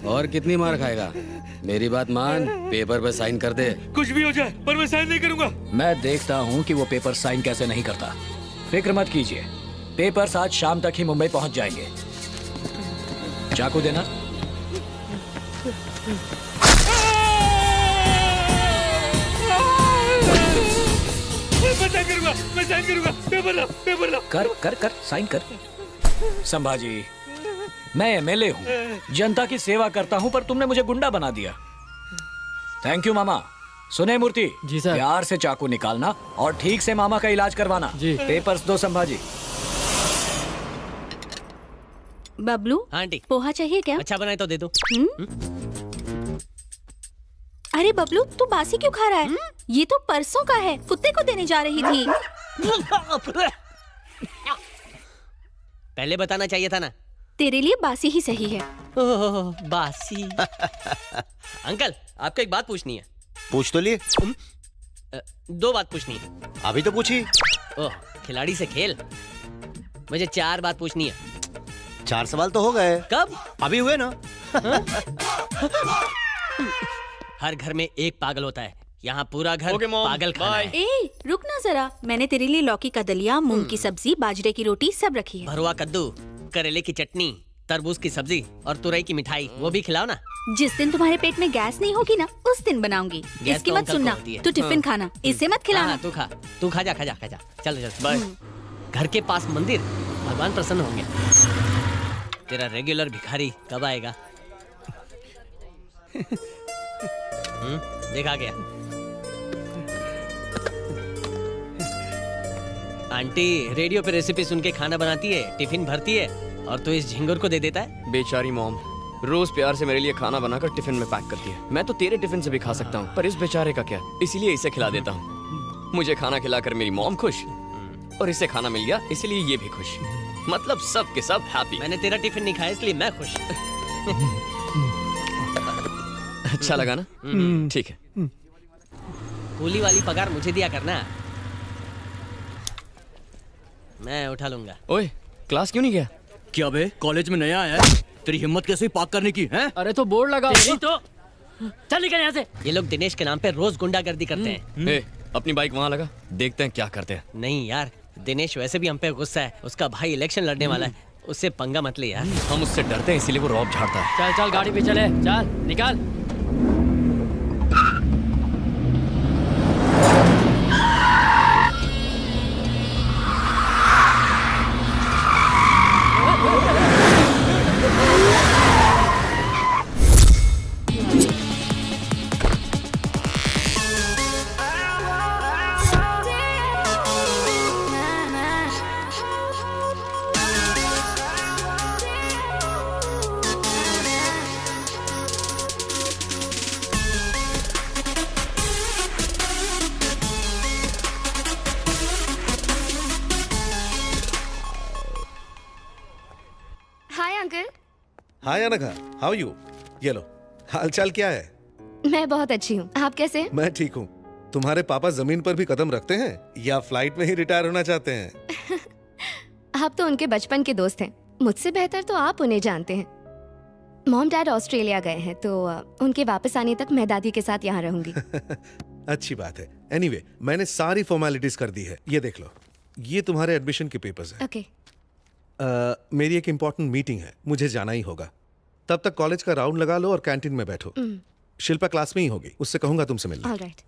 और कितनी मार खाएगा? मेरी बात मान, पेपर पे साइन कर दे। कुछ भी हो जाए पर मैं साइन नहीं करूंगा। मैं देखता हूँ कि वो पेपर साइन कैसे नहीं करता। फिक्र मत कीजिए, पेपर्स आज शाम तक ही मुंबई पहुंच जाएंगे। चाकू देना। मैं साइन करूंगा। पेपर ला। कर साइन कर। संभाजी, मैं एमएलए हूँ, जनता की सेवा करता हूँ, पर तुमने मुझे गुंडा बना दिया। थैंक यू मामा। सुने मूर्ति, जी सर। प्यार से चाकू निकालना और ठीक से मामा का इलाज करवाना। जी। पेपर्स दो संभाजी। बबलू, हाँ आंटी, पोहा चाहिए क्या? अच्छा बनाए तो दे दो। अरे बबलू, तू बासी क्यों खा रहा है? ये तो परसों का है, कुत्ते को देने जा रही थी। पहले बताना चाहिए था ना। तेरे लिए बासी ही सही है। ओह, बासी। अंकल, आपको एक बात पूछनी है। पूछ तो लिए। दो बात पूछनी है। अभी तो पूछी। ओह, खिलाड़ी से खेल। मुझे 4 बात पूछनी है। 4 सवाल तो हो गए। कब? अभी हुए ना। हर घर में एक पागल होता है, यहाँ पूरा घर पागल खाना है। ए, रुक ना जरा, मैंने तेरे लिए लौकी का दलिया, मूंग की सब्जी, बाजरे की रोटी सब रखी है। भरुआ कद्दू, करेले की चटनी, तरबूज की सब्जी और तुरई की मिठाई, वो भी खिलाओ ना। जिस दिन तुम्हारे पेट में गैस नहीं होगी ना, उस दिन बनाऊंगी। गैस इसकी तो मत अंकल को सुनना, होती है। तू टिफिन खाना, इसे मत खिलाना। हाँ, तू खा जा। चल बाय। घर के पास मंदिर, भगवान प्रसन्न होंगे। तेरा रेगुलर भिखारी कब आएगा? देखा गया। आंटी रेडियो पे रेसिपी सुन के खाना बनाती है, टिफिन भरती है, और तो इस झिंगुर को दे देता है। बेचारी मॉम रोज प्यार से मेरे लिए खाना बनाकर टिफिन में पैक करती है। मैं तो तेरे टिफिन से भी खा सकता हूँ, पर इस बेचारे का क्या, इसीलिए इसे खिला देता हूँ। मुझे खाना खिलाकर मेरी मॉम खुश, और इसे खाना मिल गया इसलिए ये भी खुश। मतलब सब के सब हैप्पी। मैंने तेरा टिफिन नहीं खाया इसलिए मैं खुश। अच्छा लगा ना? ठीक है। कूली वाली पगार मुझे दिया करना, मैं उठा लूंगा। ओए, क्लास क्यों नहीं गया? क्या बे, कॉलेज में नया आया है? तेरी हिम्मत कैसे पार्क करने की है? अरे तो बोर्ड लगा तो चल निकल यहाँ से। ये लोग दिनेश के नाम पे रोज गुंडागर्दी करते हैं। ए, अपनी बाइक वहाँ लगा, देखते हैं क्या करते हैं। नहीं यार, दिनेश वैसे भी हम पे गुस्सा है। उसका भाई इलेक्शन लड़ने वाला है, उससे पंगा मत ले यार। हम उससे डरते हैं इसीलिए वो रौब झाड़ता है। चल गाड़ी पे चले, चल निकाल। Hi uncle. Hi Anagha, how you? ये लो, हालचाल क्या है? मैं बहुत अच्छी हूँ, आप कैसे? मैं ठीक हूँ। तुम्हारे पापा जमीन पर भी कदम रखते हैं या फ्लाइट में ही रिटायर होना चाहते हैं? आप तो उनके बचपन के दोस्त हैं, मुझसे बेहतर तो आप उन्हें जानते हैं। मॉम डैड ऑस्ट्रेलिया गए हैं, तो उनके वापस आने तक मैं दादी के साथ यहाँ रहूंगी। अच्छी बात है। एनीवे, मैंने सारी फॉर्मेलिटीज कर दी है। ये देख लो, ये तुम्हारे एडमिशन के पेपर्स हैं। ओके। मेरी एक इम्पोर्टेंट मीटिंग है, मुझे जाना ही होगा। तब तक कॉलेज का राउंड लगा लो और कैंटीन में बैठो। शिल्पा क्लास में ही होगी, उससे कहूंगा तुमसे मिलना। Alright.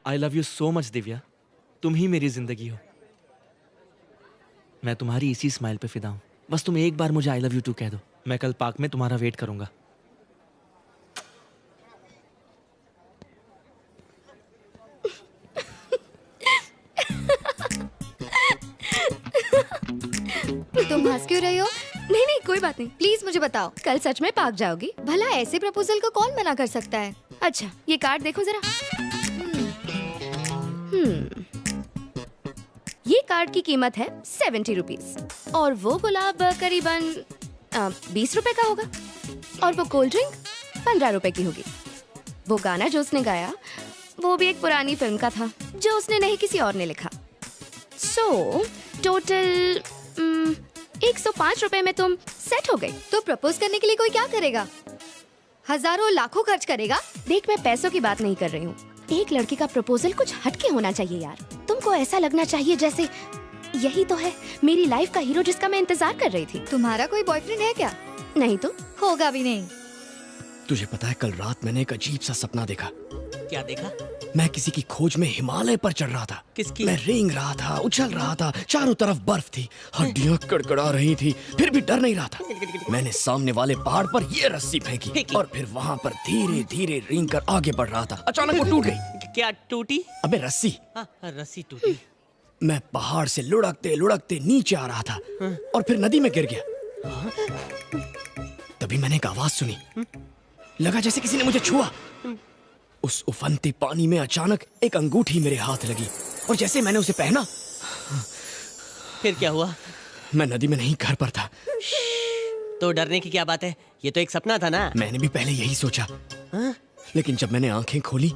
I love you so much Divya, तुम ही मेरी जिंदगी हो। मैं तुम्हारी इसी स्माइल पे फिदा हूं। बस तुम एक बार मुझे आई लव यू टू कह दो, मैं कल पार्क में तुम्हारा वेट करूंगा। तुम हंस क्यों रही हो? नहीं नहीं कोई बात नहीं, प्लीज मुझे बताओ, कल सच में पार्क जाओगी? भला ऐसे प्रपोजल को कौन मना कर सकता है? अच्छा ये कार्ड देखो जरा। ये कार्ड की कीमत है 70 रुपीज और वो गुलाब करीबन 20 रुपए का होगा और वो कोल्ड ड्रिंक 15 रुपए की होगी। वो गाना जो उसने गाया वो भी एक पुरानी फिल्म का था जो उसने नहीं किसी और ने लिखा। सो टोटल 105 रुपए में तुम सेट हो गई। तो प्रपोज करने के लिए कोई क्या करेगा? हजारों लाखों खर्च करेगा? देख, मैं पैसों की बात नहीं कर रही हूँ। एक लड़के का प्रपोजल कुछ हटके होना चाहिए यार। तुमको ऐसा लगना चाहिए जैसे यही तो है मेरी लाइफ का हीरो जिसका मैं इंतजार कर रही थी। तुम्हारा कोई बॉयफ्रेंड है क्या? नहीं तो होगा भी नहीं। तुझे पता है कल रात मैंने एक अजीब सा सपना देखा। क्या देखा? मैं किसी की खोज में हिमालय पर चढ़ रहा था। किसकी? मैं रेंग रहा था, उछल रहा था, चारों तरफ बर्फ थी, हड्डियां कड़कड़ा रही थी, फिर भी डर नहीं रहा था। मैंने सामने वाले पहाड़ पर ये रस्सी फेंकी और फिर वहाँ पर धीरे धीरे रेंग कर आगे बढ़ रहा था। अचानक वो टूट गई। क्या टूटी? अबे रस्सी। हाँ, रस्सी टूटी। मैं पहाड़ से लुढ़कते लुढ़कते नीचे आ रहा था और फिर नदी में गिर गया। तभी मैंने एक आवाज सुनी, लगा जैसे किसी ने मुझे छुआ। उस उफनते पानी में अचानक एक अंगूठी मेरे हाथ लगी और जैसे मैंने उसे पहना, फिर क्या हुआ? मैं नदी में नहीं, घर पर था। तो डरने की क्या बात है, ये तो एक सपना था ना। मैंने भी पहले यही सोचा, लेकिन जब मैंने आंखें खोली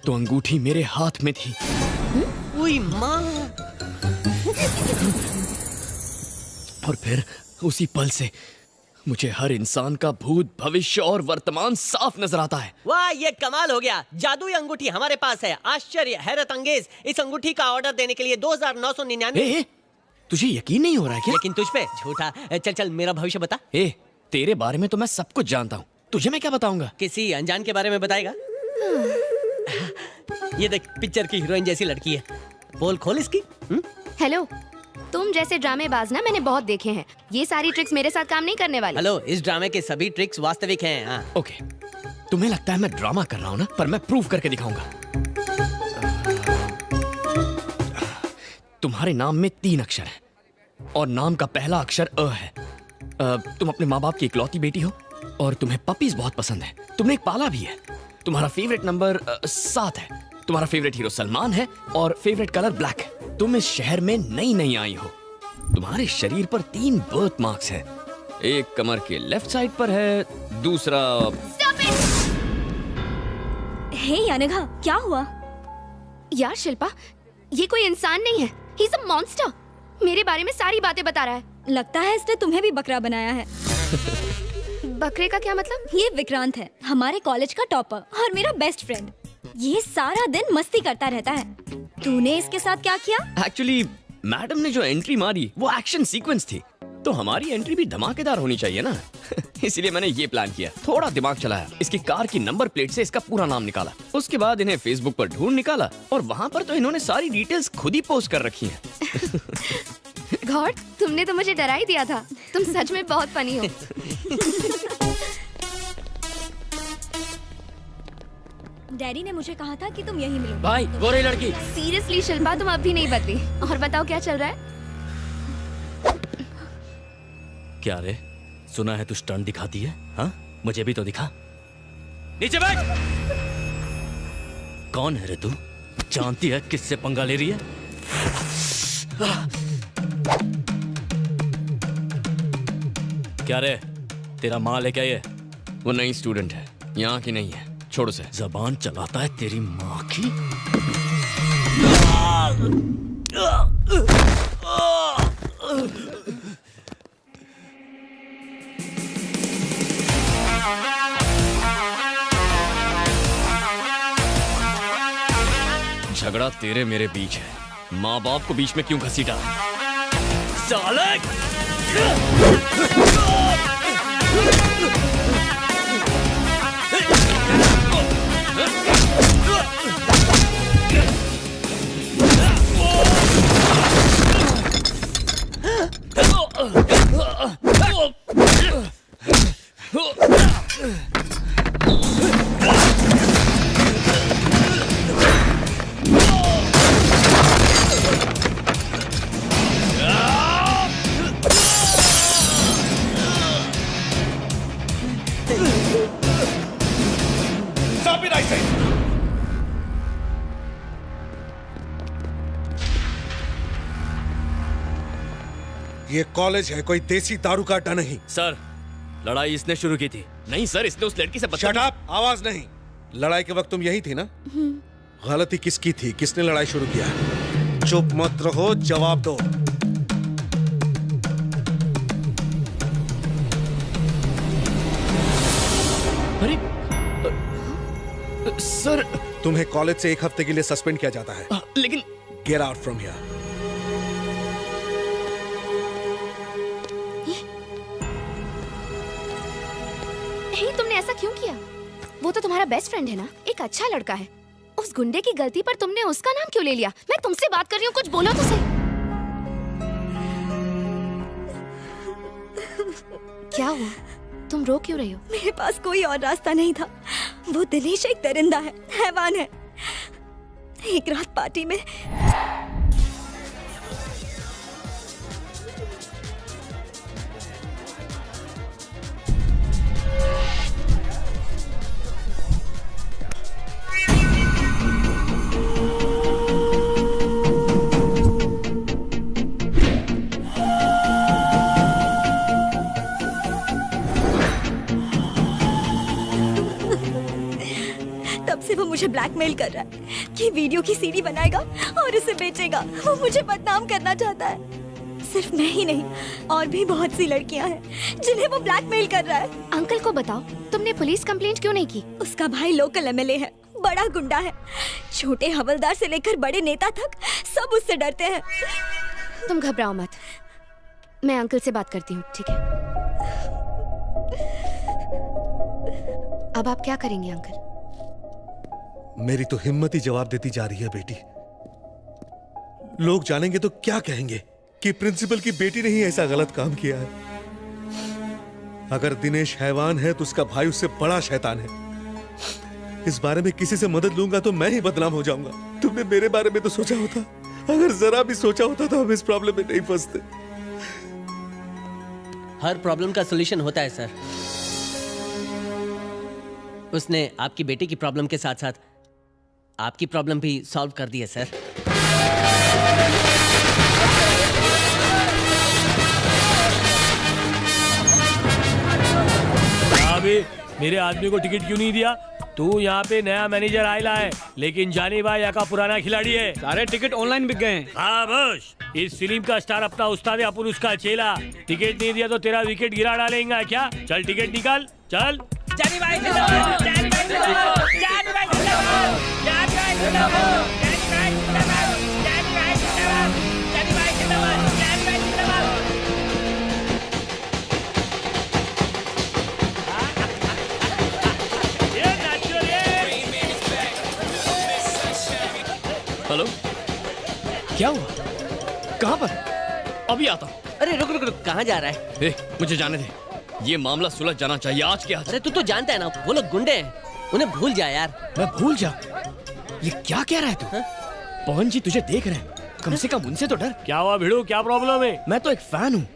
तो अंगूठी मेरे हाथ में थी। उई माँ। और फिर उसी पल से मुझे हर इंसान का भूत, भविष्य और वर्तमान साफ नजर आता है। वाह, ये कमाल हो गया। जादुई अंगूठी हमारे पास है। आश्चर्य, हैरत अंगेज। इस अंगूठी का ऑर्डर देने के लिए 2999। तुझे यकीन नहीं हो रहा है क्या? लेकिन तुझ पे झूठा। चल चल, मेरा भविष्य बता। तेरे बारे में तो मैं सब कुछ जानता हूँ, तुझे मैं क्या बताऊंगा? किसी अनजान के बारे में बताएगा? ये देख, पिक्चर की हीरोइन जैसी लड़की है। पोल खोल इसकी। हेलो, तुम जैसे ड्रामेबाज ना मैंने बहुत देखे हैं। ये सारी ट्रिक्स मेरे साथ काम नहीं करने वाली। हेलो, इस ड्रामे के सभी ट्रिक्स वास्तविक हैं। हाँ। ओके, तुम्हें लगता है मैं ड्रामा कर रहा हूँ ना, पर मैं प्रूव करके दिखाऊंगा। तुम्हारे नाम में 3 अक्षर हैं और नाम का पहला अक्षर अ है। तुम अपने माँ बाप की इकलौती बेटी हो और तुम्हें पपीज बहुत पसंद है। तुमने एक पाला भी है। तुम्हारा फेवरेट नंबर 7 है। तुम्हारा फेवरेट हीरो सलमान है और फेवरेट कलर ब्लैक है। तुम इस शहर में नई नई आई हो। तुम्हारे शरीर पर 3 बर्थ मार्क्स हैं। एक कमर के लेफ्ट साइड पर है, दूसरा। हे अनघा, क्या हुआ? यार शिल्पा, ये कोई इंसान नहीं है, ही इज अ मॉन्स्टर। मेरे बारे में सारी बातें बता रहा है। लगता है इसने तुम्हें भी बकरा बनाया है। बकरे का क्या मतलब? ये विक्रांत है, हमारे कॉलेज का टॉपर और मेरा बेस्ट फ्रेंड। ये सारा दिन मस्ती करता रहता है। तूने इसके साथ क्या किया? एक्चुअली मैडम ने जो एंट्री मारी वो एक्शन सीक्वेंस थी, तो हमारी एंट्री भी धमाकेदार होनी चाहिए ना। इसीलिए मैंने ये प्लान किया, थोड़ा दिमाग चलाया, इसकी कार की नंबर प्लेट से इसका पूरा नाम निकाला। उसके बाद इन्हें फेसबुक पर ढूंढ निकाला और वहाँ पर तो इन्होंने सारी डिटेल्स खुद ही पोस्ट कर रखी हैं। गॉड, तुमने तो मुझे डरा ही दिया था। तुम सच में बहुत फनी हो। डैडी ने मुझे कहा था कि तुम यहीं मिलो। भाई, वो रही लड़की। सीरियसली शिल्पा, तुम अब भी नहीं बदली। और बताओ क्या चल रहा है? क्या रे, सुना है तू स्टंट दिखाती है? हाँ, मुझे भी तो दिखा। नीचे बैठ। कौन है रे तू? जानती है किससे पंगा ले रही है? क्या रे, तेरा माल है क्या ये? वो नई स्टूडेंट है, यहाँ की नहीं है, छोड़ उसे। जबान चलाता है तेरी माँ की। झगड़ा तेरे मेरे बीच है, माँ बाप को बीच में क्यों घसीटा? साले! ये कॉलेज है, कोई देसी दारू का अड्डा नहीं। सर, लड़ाई इसने शुरू की थी। नहीं सर, इसने उस लड़की से शट अप, आवाज नहीं। लड़ाई के वक्त तुम यही थी ना? गलती किसकी थी? किसने लड़ाई शुरू किया? चुप मत रहो, जवाब दो। अरे सर, तुम्हें कॉलेज से 1 हफ्ते के लिए सस्पेंड किया जाता है। लेकिन गेट आउट फ्रॉम हियर। हे, तुमने ऐसा क्यों किया? वो तो तुम्हारा बेस्ट फ्रेंड है ना, एक अच्छा लड़का है। उस गुंडे की गलती पर तुमने उसका नाम क्यों ले लिया? मैं तुमसे बात कर रही हूँ, कुछ बोलो तो सही। क्या हुआ? तुम रो क्यों रही हो? मेरे पास कोई और रास्ता नहीं था। वो दिनेश एक दरिंदा है, हैवान है। एक रात पार्टी में से वो मुझे ब्लैकमेल कर रहा है कि वीडियो की सीडी बनाएगा और उसे बेचेगा। वो मुझे बदनाम करना चाहता है। सिर्फ मैं ही नहीं, और भी बहुत सी लड़कियां हैं जिन्हें वो ब्लैकमेल कर रहा है। अंकल को बताओ, तुमने पुलिस कंप्लेंट क्यों नहीं की? उसका भाई लोकल एमएलए है, बड़ा गुंडा है। छोटे हवलदार से लेकर बड़े नेता तक सब उससे डरते हैं। तुम घबराओ मत, मैं अंकल से बात करती हूँ, ठीक है? अब आप क्या करेंगे अंकल? मेरी तो हिम्मत ही जवाब देती जा रही है बेटी। लोग जानेंगे तो क्या कहेंगे कि प्रिंसिपल की बेटी ने ही ऐसा गलत काम किया है। अगर दिनेश हैवान है तो उसका भाई उससे बड़ा शैतान है। इस बारे में किसी से मदद लूंगा तो मैं ही बदनाम हो जाऊंगा। तुमने मेरे बारे में तो सोचा होता, अगर जरा भी सोचा होता तो हम इस प्रॉब्लम में नहीं फंसते। हर प्रॉब्लम का सॉल्यूशन होता है सर। उसने आपकी बेटी की प्रॉब्लम के साथ साथ आपकी प्रॉब्लम भी सॉल्व कर दी है सर। अभी मेरे आदमी को टिकट क्यों नहीं दिया? तू यहाँ पे नया मैनेजर आयला है, लेकिन जानी भाई यहाँ का पुराना खिलाड़ी है। सारे टिकट ऑनलाइन बिक गए हैं। हाँ बस, इस फिल्म का स्टार अपना उस्ताद है, अपन उसका चेला। टिकट नहीं दिया तो तेरा विकेट गिरा डालेगा क्या? चल टिकट निकाल, चल। जानी भाई जिंदाबाद, जानी भाई जिंदाबाद, जानी भाई जिंदाबाद, जानी भाई जिंदाबाद, जानी भाई जिंदाबाद, जानी भाई जिंदाबाद, जानी भाई जिंदाबाद, जानी भाई जिंदाबाद। ये नेचुरल है। हेलो, क्या हुआ? कहाँ पर? अभी आता हूँ। अरे रुक रुक रुक, कहाँ जा रहा है? ए, मुझे जाने दे, ये मामला सुलझ जाना चाहिए आज के आज। अरे तू तो जानता है ना, वो लोग गुंडे हैं, उन्हें भूल जा यार। मैं भूल जा? ये क्या कह रहा है तू? पवन जी तुझे देख रहे हैं, कम से कम उनसे तो डर। क्या हुआ भिड़ू, क्या प्रॉब्लम है? मैं तो एक फैन हूँ।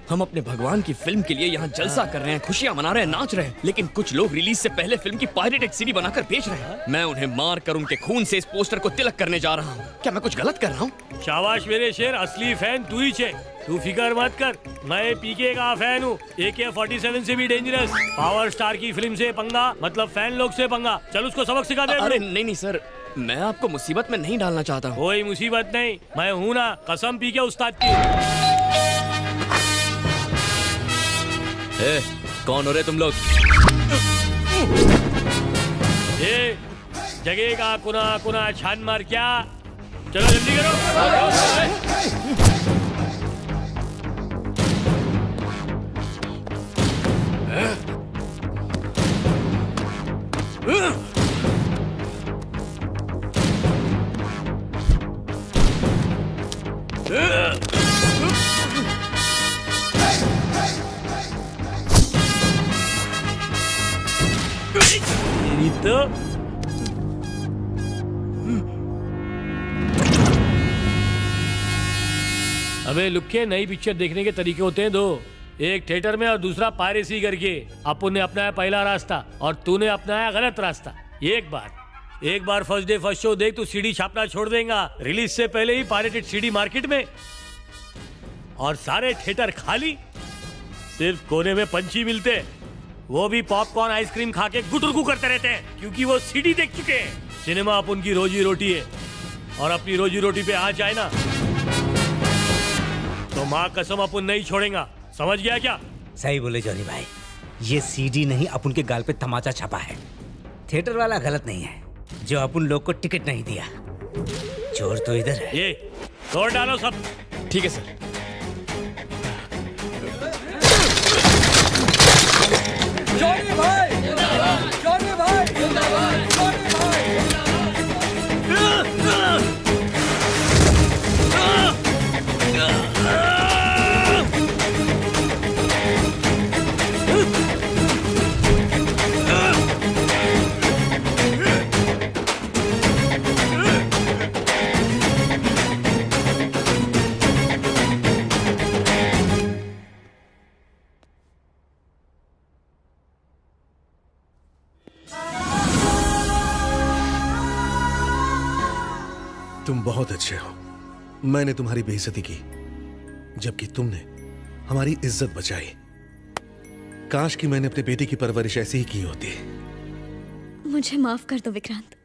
हम अपने भगवान की फिल्म के लिए यहाँ जलसा कर रहे हैं, खुशियाँ मना रहे हैं, नाच रहे हैं, लेकिन कुछ लोग रिलीज से पहले फिल्म की पायरेटेड सीडी बनाकर बेच रहे हैं। मैं उन्हें मार कर उनके खून से इस पोस्टर को तिलक करने जा रहा हूँ। क्या मैं कुछ गलत कर रहा हूँ? शाबाश मेरे शेर, असली फैन तू ही छे। तू फिकर मत कर, मैं पीके का फैन हूँ। AK-47 से भी डेंजरस। पावर स्टार की फिल्म से पंगा मतलब फैन लोग से पंगा। चल उसको सबक सिखा दे। अरे नहीं नहीं सर, मैं आपको मुसीबत में नहीं डालना चाहता हूँ। कोई मुसीबत नहीं, मैं हूँ ना, कसम पीके उस्ताद की। ए, कौन हो रहे तुम लोग? ये जगह का कुना कुना छान मार क्या? चलो जल्दी करो। तो अबे लुक्के, नई पिक्चर देखने के तरीके होते हैं दो। एक थिएटर में और दूसरा पायरेसी करके। अपन ने अपनाया पहला रास्ता और तूने अपनाया गलत रास्ता। एक बार फर्स्ट डे फर्स्ट शो देख, तू सीडी छापना छोड़ देगा। रिलीज से पहले ही पायरेटेड सीडी मार्केट में। और सारे थिएटर खाली, सिर्फ कोने में पंछी मिलते, वो भी पॉपकॉर्न आइसक्रीम खा के गुटुरगु करते रहते हैं क्योंकि वो सीडी देख चुके हैं। सिनेमा अब उनकी रोजी रोटी है और अपनी रोजी रोटी पे आ जाए ना तो माँ कसम अपन नहीं छोड़ेगा, समझ गया क्या? सही बोले जॉनी भाई, ये सीडी नहीं अपन के गाल पे तमाचा छपा है। थिएटर वाला गलत नहीं है जो अपन लोग को टिकट नहीं दिया, चोर तो इधर है। ये तोड़ डालो सब। ठीक है सर। जॉनी भाई, जॉनी भाई, जॉनी भाई। तुम बहुत अच्छे हो। मैंने तुम्हारी बेइज्जती की जबकि तुमने हमारी इज्जत बचाई। काश कि मैंने अपने बेटे की परवरिश ऐसी ही की होती। मुझे माफ कर दो विक्रांत।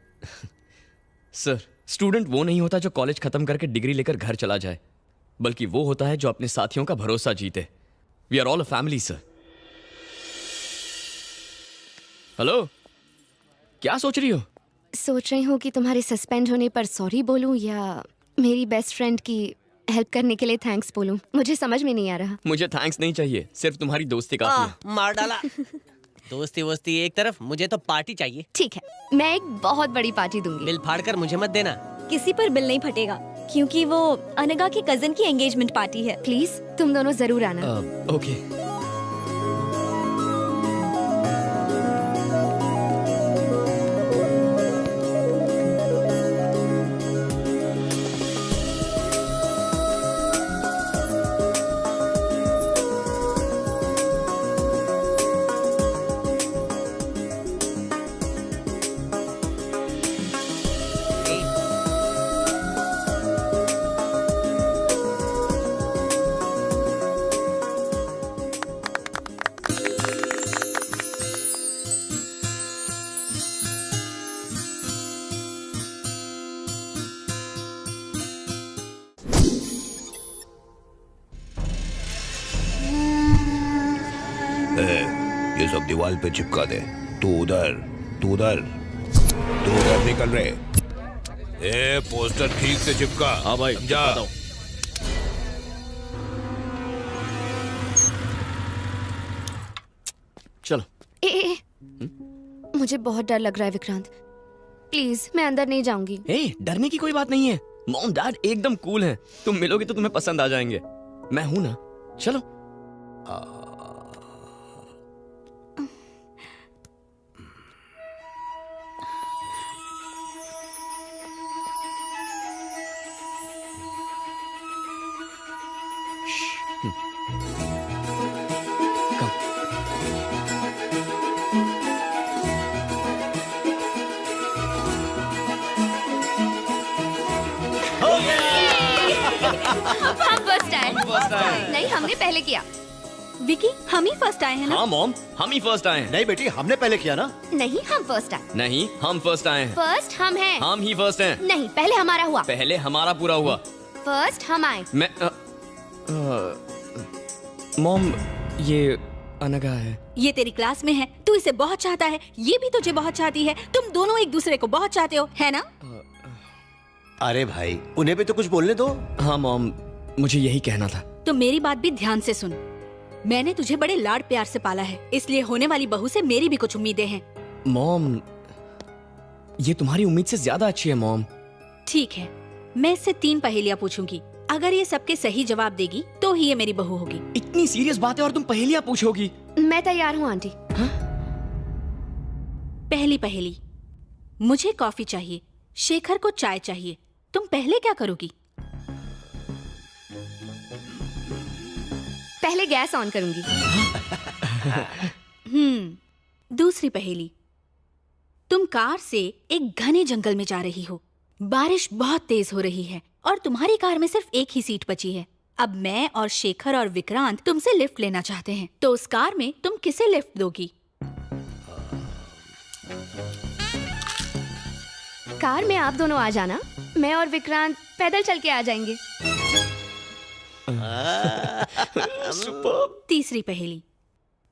सर, स्टूडेंट वो नहीं होता जो कॉलेज खत्म करके डिग्री लेकर घर चला जाए, बल्कि वो होता है जो अपने साथियों का भरोसा जीते। We are all a family sir. Hello, क्या सोच रही हो? सोच रही हूँ कि तुम्हारे सस्पेंड होने पर सॉरी बोलूं या मेरी बेस्ट फ्रेंड की हेल्प करने के लिए थैंक्स बोलूं। मुझे समझ में नहीं आ रहा। मुझे थैंक्स नहीं चाहिए, सिर्फ तुम्हारी दोस्ती काफी है। मार डाला। दोस्ती वोस्ती एक तरफ, मुझे तो पार्टी चाहिए। ठीक है, मैं एक बहुत बड़ी पार्टी दूंगी। बिल फाड़ कर मुझे मत देना। किसी पर बिल नहीं फटेगा क्योंकि वो अनगा की कजन की एंगेजमेंट पार्टी है। प्लीज तुम दोनों जरूर आना। ओके। ये सब दीवार पे चिपका दे। तू उधर, तू उधर, तू उधर निकल रहे। ए, पोस्टर ठीक से चिपका। हाँ भाई, जा। चलो। ए, मुझे बहुत डर लग रहा है विक्रांत, प्लीज मैं अंदर नहीं जाऊंगी। डरने की कोई बात नहीं है। मॉम डैड एकदम कूल हैं। तुम मिलोगे तो तुम्हें पसंद आ जाएंगे। मैं हूं ना, चलो। हम फर्स्ट आए। नहीं, हमने पहले किया। विकी, हम ही फर्स्ट आए हैं ना? हाँ मॉम, हम ही फर्स्ट आए हैं। नहीं बेटी, हमने पहले किया ना। नहीं, हम फर्स्ट आए। नहीं, हम फर्स्ट आए हैं। फर्स्ट हम हैं। हम ही फर्स्ट हैं। नहीं, पहले हमारा हुआ। पहले हमारा पूरा हुआ। फर्स्ट हम आए। मैं मॉम, ये अनगा है। ये तेरी क्लास में है, तू इसे बहुत चाहता है, ये भी तुझे बहुत चाहती है, तुम दोनों एक दूसरे को बहुत चाहते हो, है ना? अरे भाई, उन्हें भी तो कुछ बोलने दो। हाँ मॉम, मुझे यही कहना था। तो मेरी बात भी ध्यान से सुन। मैंने तुझे बड़े लाड प्यार से पाला है, इसलिए होने वाली बहू से मेरी भी कुछ उम्मीदें हैं। मॉम, ये तुम्हारी उम्मीद से ज्यादा अच्छी है मॉम। ठीक है, मैं इससे 3 पहेलियाँ पूछूंगी। अगर ये सबके सही जवाब देगी तो ही ये मेरी बहू होगी। इतनी सीरियस बात है और तुम पहेलियाँ पूछोगी? मैं तैयार हूँ आंटी। पहली पहेली, मुझे कॉफी चाहिए, शेखर को चाय चाहिए, तुम पहले क्या करोगी? पहले गैस ऑन करूंगी। दूसरी पहेली, तुम कार से एक घने जंगल में जा रही हो, बारिश बहुत तेज हो रही है और तुम्हारी कार में सिर्फ एक ही सीट बची है। अब मैं और शेखर और विक्रांत तुमसे लिफ्ट लेना चाहते हैं, तो उस कार में तुम किसे लिफ्ट दोगी? कार में आप दोनों आ जाना, मैं और विक्रांत पैदल चल के आ जाएंगे। तीसरी पहेली।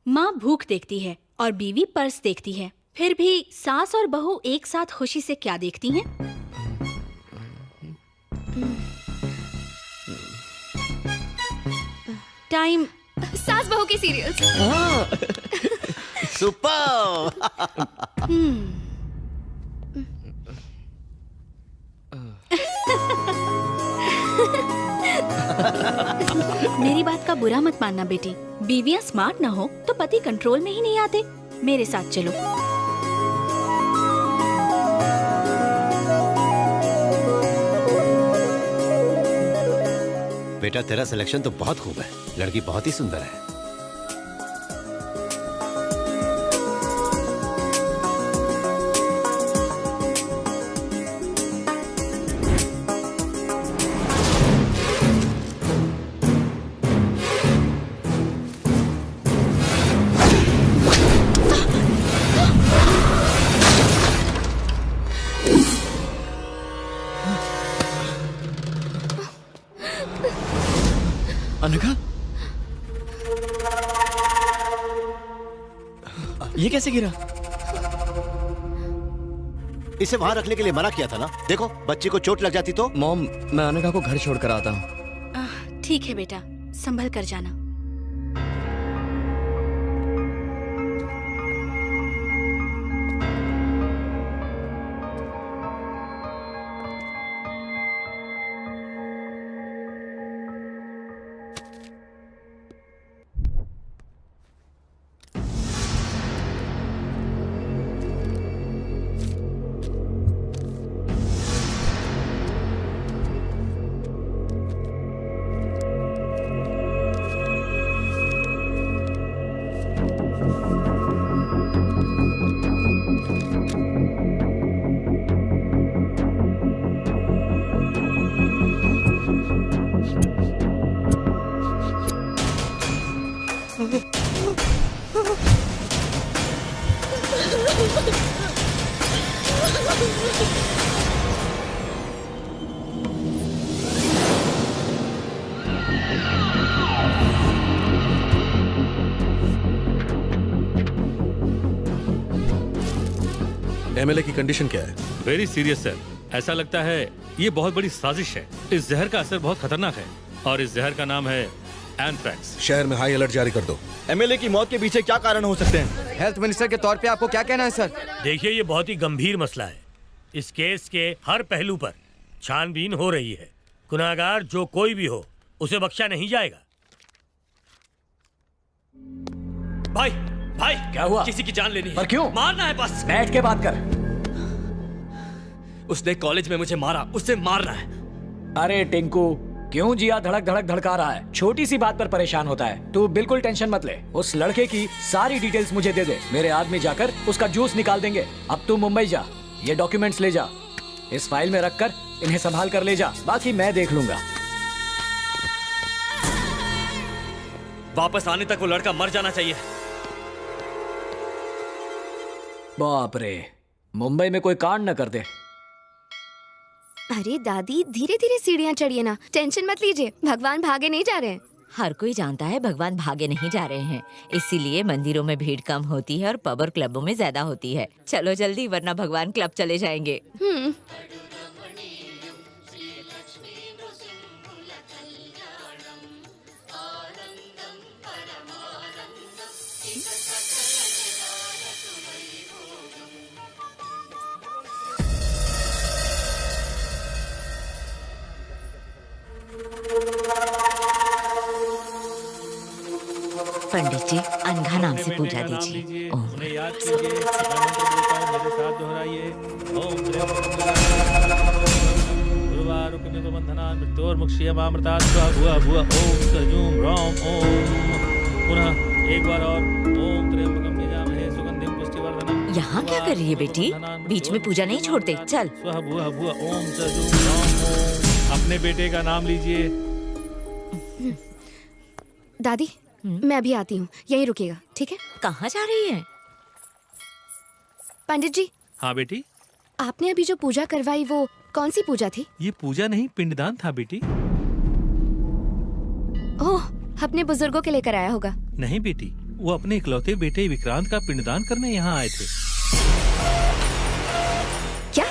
माँ भूख देखती है और बीवी पर्स देखती है, फिर भी सास और बहू एक साथ खुशी से क्या देखती हैं? टाइम। सास बहू की सीरियल्स। सुपर। मेरी बात का बुरा मत मानना बेटी, बीवियां स्मार्ट ना हो तो पति कंट्रोल में ही नहीं आते। मेरे साथ चलो। बेटा तेरा सिलेक्शन तो बहुत खूब है, लड़की बहुत ही सुंदर है। अनघा, ये कैसे गिरा? इसे वहां रखने के लिए मना किया था ना। देखो बच्ची को चोट लग जाती तो। मॉम, मैं अनघा को घर छोड़कर आता हूँ। ठीक है बेटा, संभल कर जाना। एमएलए की कंडीशन क्या है? Very serious sir. ऐसा लगता है ये बहुत बड़ी साजिश है। इस जहर का असर बहुत खतरनाक है और इस जहर का नाम है एंथ्रैक्स। शहर में हाई अलर्ट जारी कर दो। एमएलए की मौत के पीछे क्या कारण हो सकते हैं? हेल्थ मिनिस्टर के तौर पे आपको क्या कहना है सर? देखिए, ये बहुत ही गंभीर मसला है। इस केस के हर पहलू पर छानबीन हो रही है। गुनाहगार जो कोई भी हो, उसे बख्शा नहीं जाएगा। भाई भाई, क्या हुआ? किसी की जान लेनी है। पर क्यों? मारना है बस। बैठ के बात कर। उसने कॉलेज में मुझे मारा, उससे मारना है। अरे टिंकू, क्यों जिया धड़क धड़क धड़का रहा है? छोटी सी बात पर परेशान होता है। तू बिल्कुल टेंशन मत ले। उस लड़के की सारी डिटेल्स मुझे दे दे, मेरे आदमी जाकर उसका जूस निकाल देंगे। अब तू मुंबई जा, ये डॉक्यूमेंट्स ले जा, इस फाइल में रख कर इन्हें संभाल कर ले जा, बाकी मैं देख लूंगा। वापस आने तक वो लड़का मर जाना चाहिए। बाप रे, मुंबई में कोई कांड न कर दे। अरे दादी, धीरे धीरे सीढ़ियाँ चढ़िए ना, टेंशन मत लीजिए, भगवान भागे नहीं जा रहे हैं। हर कोई जानता है भगवान भागे नहीं जा रहे हैं, इसीलिए मंदिरों में भीड़ कम होती है और पब और क्लबों में ज्यादा होती है। चलो जल्दी, वरना भगवान क्लब चले जाएंगे। पंडित जी, अनघा नाम से पूजा दीजिए। उन्हें याद कीजिए, मैं मंत्र बोलता हूं, मेरे साथ दोहराइए। ओम गुरुवारुकनिबंधनान् मृत्योर्मुक्षीयमामृतात् स्वाहा भुवा भुवा ओम सजूम राम ओम। पुनः एक बार और ओम त्र्यंबकं यजामहे सुगंधिं पुष्टिवर्धनम्। यहाँ क्या कर रही है बेटी? बीच में पूजा नहीं छोड़ते, चल। स्वाहा भुवा भुवा ओम सजूम राम ओम। अपने बेटे का नाम लीजिए। दादी मैं अभी आती हूँ, यहीं रुकेगा, ठीक है? कहाँ जा रही है? पंडित जी, हाँ बेटी, आपने अभी जो पूजा करवाई वो कौन सी पूजा थी? ये पूजा नहीं पिंडदान था बेटी। ओह, अपने बुजुर्गों के लेकर आया होगा। नहीं बेटी, वो अपने इकलौते बेटे विक्रांत का पिंडदान करने यहाँ आए थे। क्या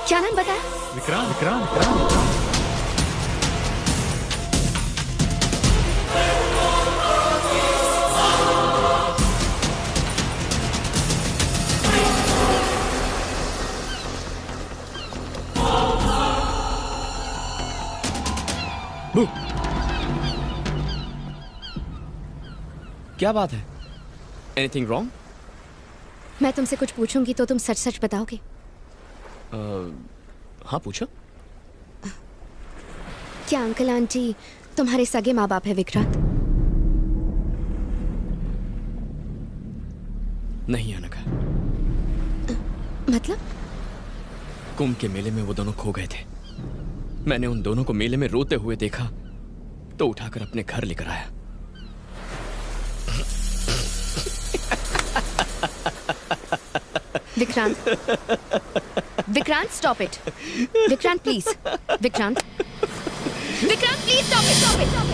क्या नाम बताया? विक्रांत विक्रांत विक्रांत। क्या बात है? Anything wrong? मैं तुमसे कुछ पूछूंगी तो तुम सच सच बताओगे? हाँ पूछो। क्या अंकल आंटी तुम्हारे सगे माँ बाप है विक्रांत? नहीं अनघा। मतलब? कुंभ के मेले में वो दोनों खो गए थे। मैंने उन दोनों को मेले में रोते हुए देखा तो उठाकर अपने घर लेकर आया। Vikrant, Vikrant stop it. Vikrant please, Vikrant, Vikrant please stop it, stop it, stop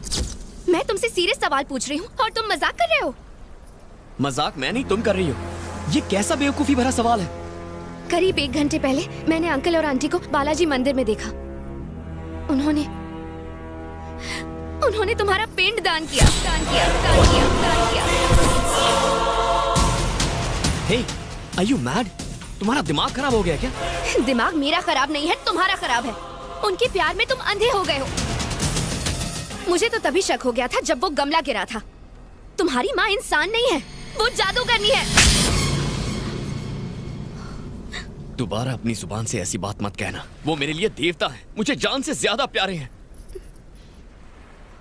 it. मैं तुमसे सीरियस सवाल पूछ रही हूँ और तुम मजाक कर रहे हो। मजाक मैं नहीं, तुम कर रही हो। ये कैसा बेवकूफी भरा सवाल है? करीब 1 घंटे पहले मैंने अंकल और आंटी को बालाजी मंदिर में देखा। उन्होंने तुम्हारा पिंड दान किया, दान किया, दान किया, दान किया। Hey, are you mad? तुम्हारा दिमाग खराब हो गया क्या? दिमाग मेरा खराब नहीं है, तुम्हारा खराब है। उनके प्यार में तुम अंधे हो गए हो। मुझे तो तभी शक हो गया था जब वो गमला गिरा था। तुम्हारी माँ इंसान नहीं है, वो जादूगरनी है। दोबारा अपनी जुबान से ऐसी बात मत कहना। वो मेरे लिए देवता है, मुझे जान से ज्यादा प्यारे हैं।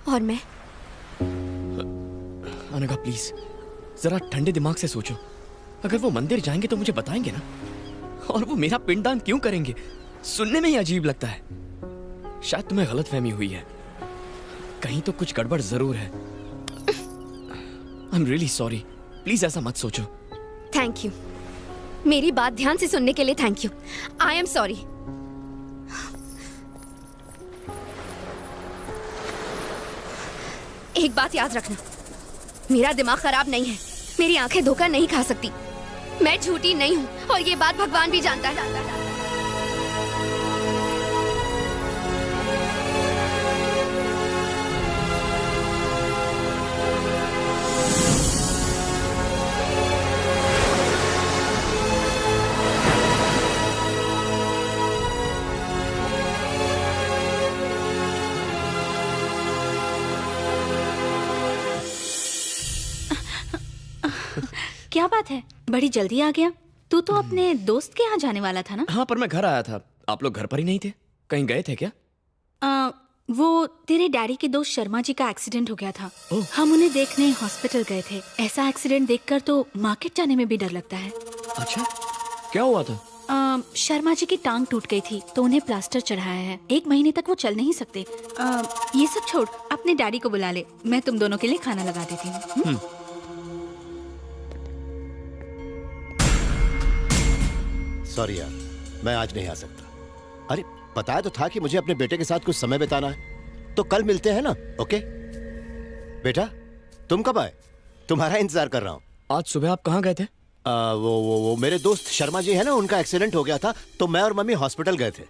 और मैं? अनघा प्लीज जरा ठंडे दिमाग से सोचो। अगर वो मंदिर जाएंगे तो मुझे बताएंगे ना, और वो मेरा पिंडदान क्यों करेंगे? सुनने में ही अजीब लगता है। शायद तुम्हें गलतफहमी हुई है, कहीं तो कुछ गड़बड़ जरूर है। I am really sorry, please ऐसा मत सोचो। थैंक यू, मेरी बात ध्यान से सुनने के लिए thank you. I am sorry. एक बात याद रखना, मेरा दिमाग खराब नहीं है, मेरी आंखें धोखा नहीं खा सकती। मैं झूठी नहीं हूँ और ये बात भगवान भी जानता है। क्या बात है, बड़ी जल्दी आ गया। तू तो अपने दोस्त के यहाँ जाने वाला था ना? हाँ, पर मैं घर आया था। आप लोग घर पर ही नहीं थे? कहीं गए थे क्या? वो तेरे डैडी के दोस्त शर्मा जी का एक्सीडेंट हो गया था। हम उन्हें देखने हॉस्पिटल गए थे। ऐसा एक्सीडेंट देखकर तो मार्केट जाने में भी डर लगता है। अच्छा, क्या हुआ था? शर्मा जी की टांग टूट गई थी तो उन्हें प्लास्टर चढ़ाया है। 1 महीने तक वो चल नहीं सकते। ये सब छोड़, अपने डैडी को बुला ले, मैं तुम दोनों के लिए खाना लगा देती हूँ। सॉरी यार, मैं आज नहीं आ सकता। अरे बताया तो था कि मुझे अपने बेटे के साथ कुछ समय बिताना है, तो कल मिलते हैं ना? ओके बेटा, तुम कब आए? तुम्हारा इंतजार कर रहा हूँ। आज सुबह आप कहाँ गए थे? वो मेरे दोस्त शर्मा जी है ना, उनका एक्सीडेंट हो गया था तो मैं और मम्मी हॉस्पिटल गए थे।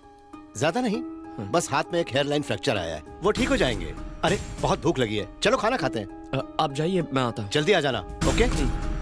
ज्यादा नहीं, बस हाथ में एक हेयरलाइन फ्रैक्चर आया है, वो ठीक हो जाएंगे। अरे बहुत भूख लगी है, चलो खाना खाते हैं। आप जाइए, मैं आता हूँ। जल्दी आ जाना। ओके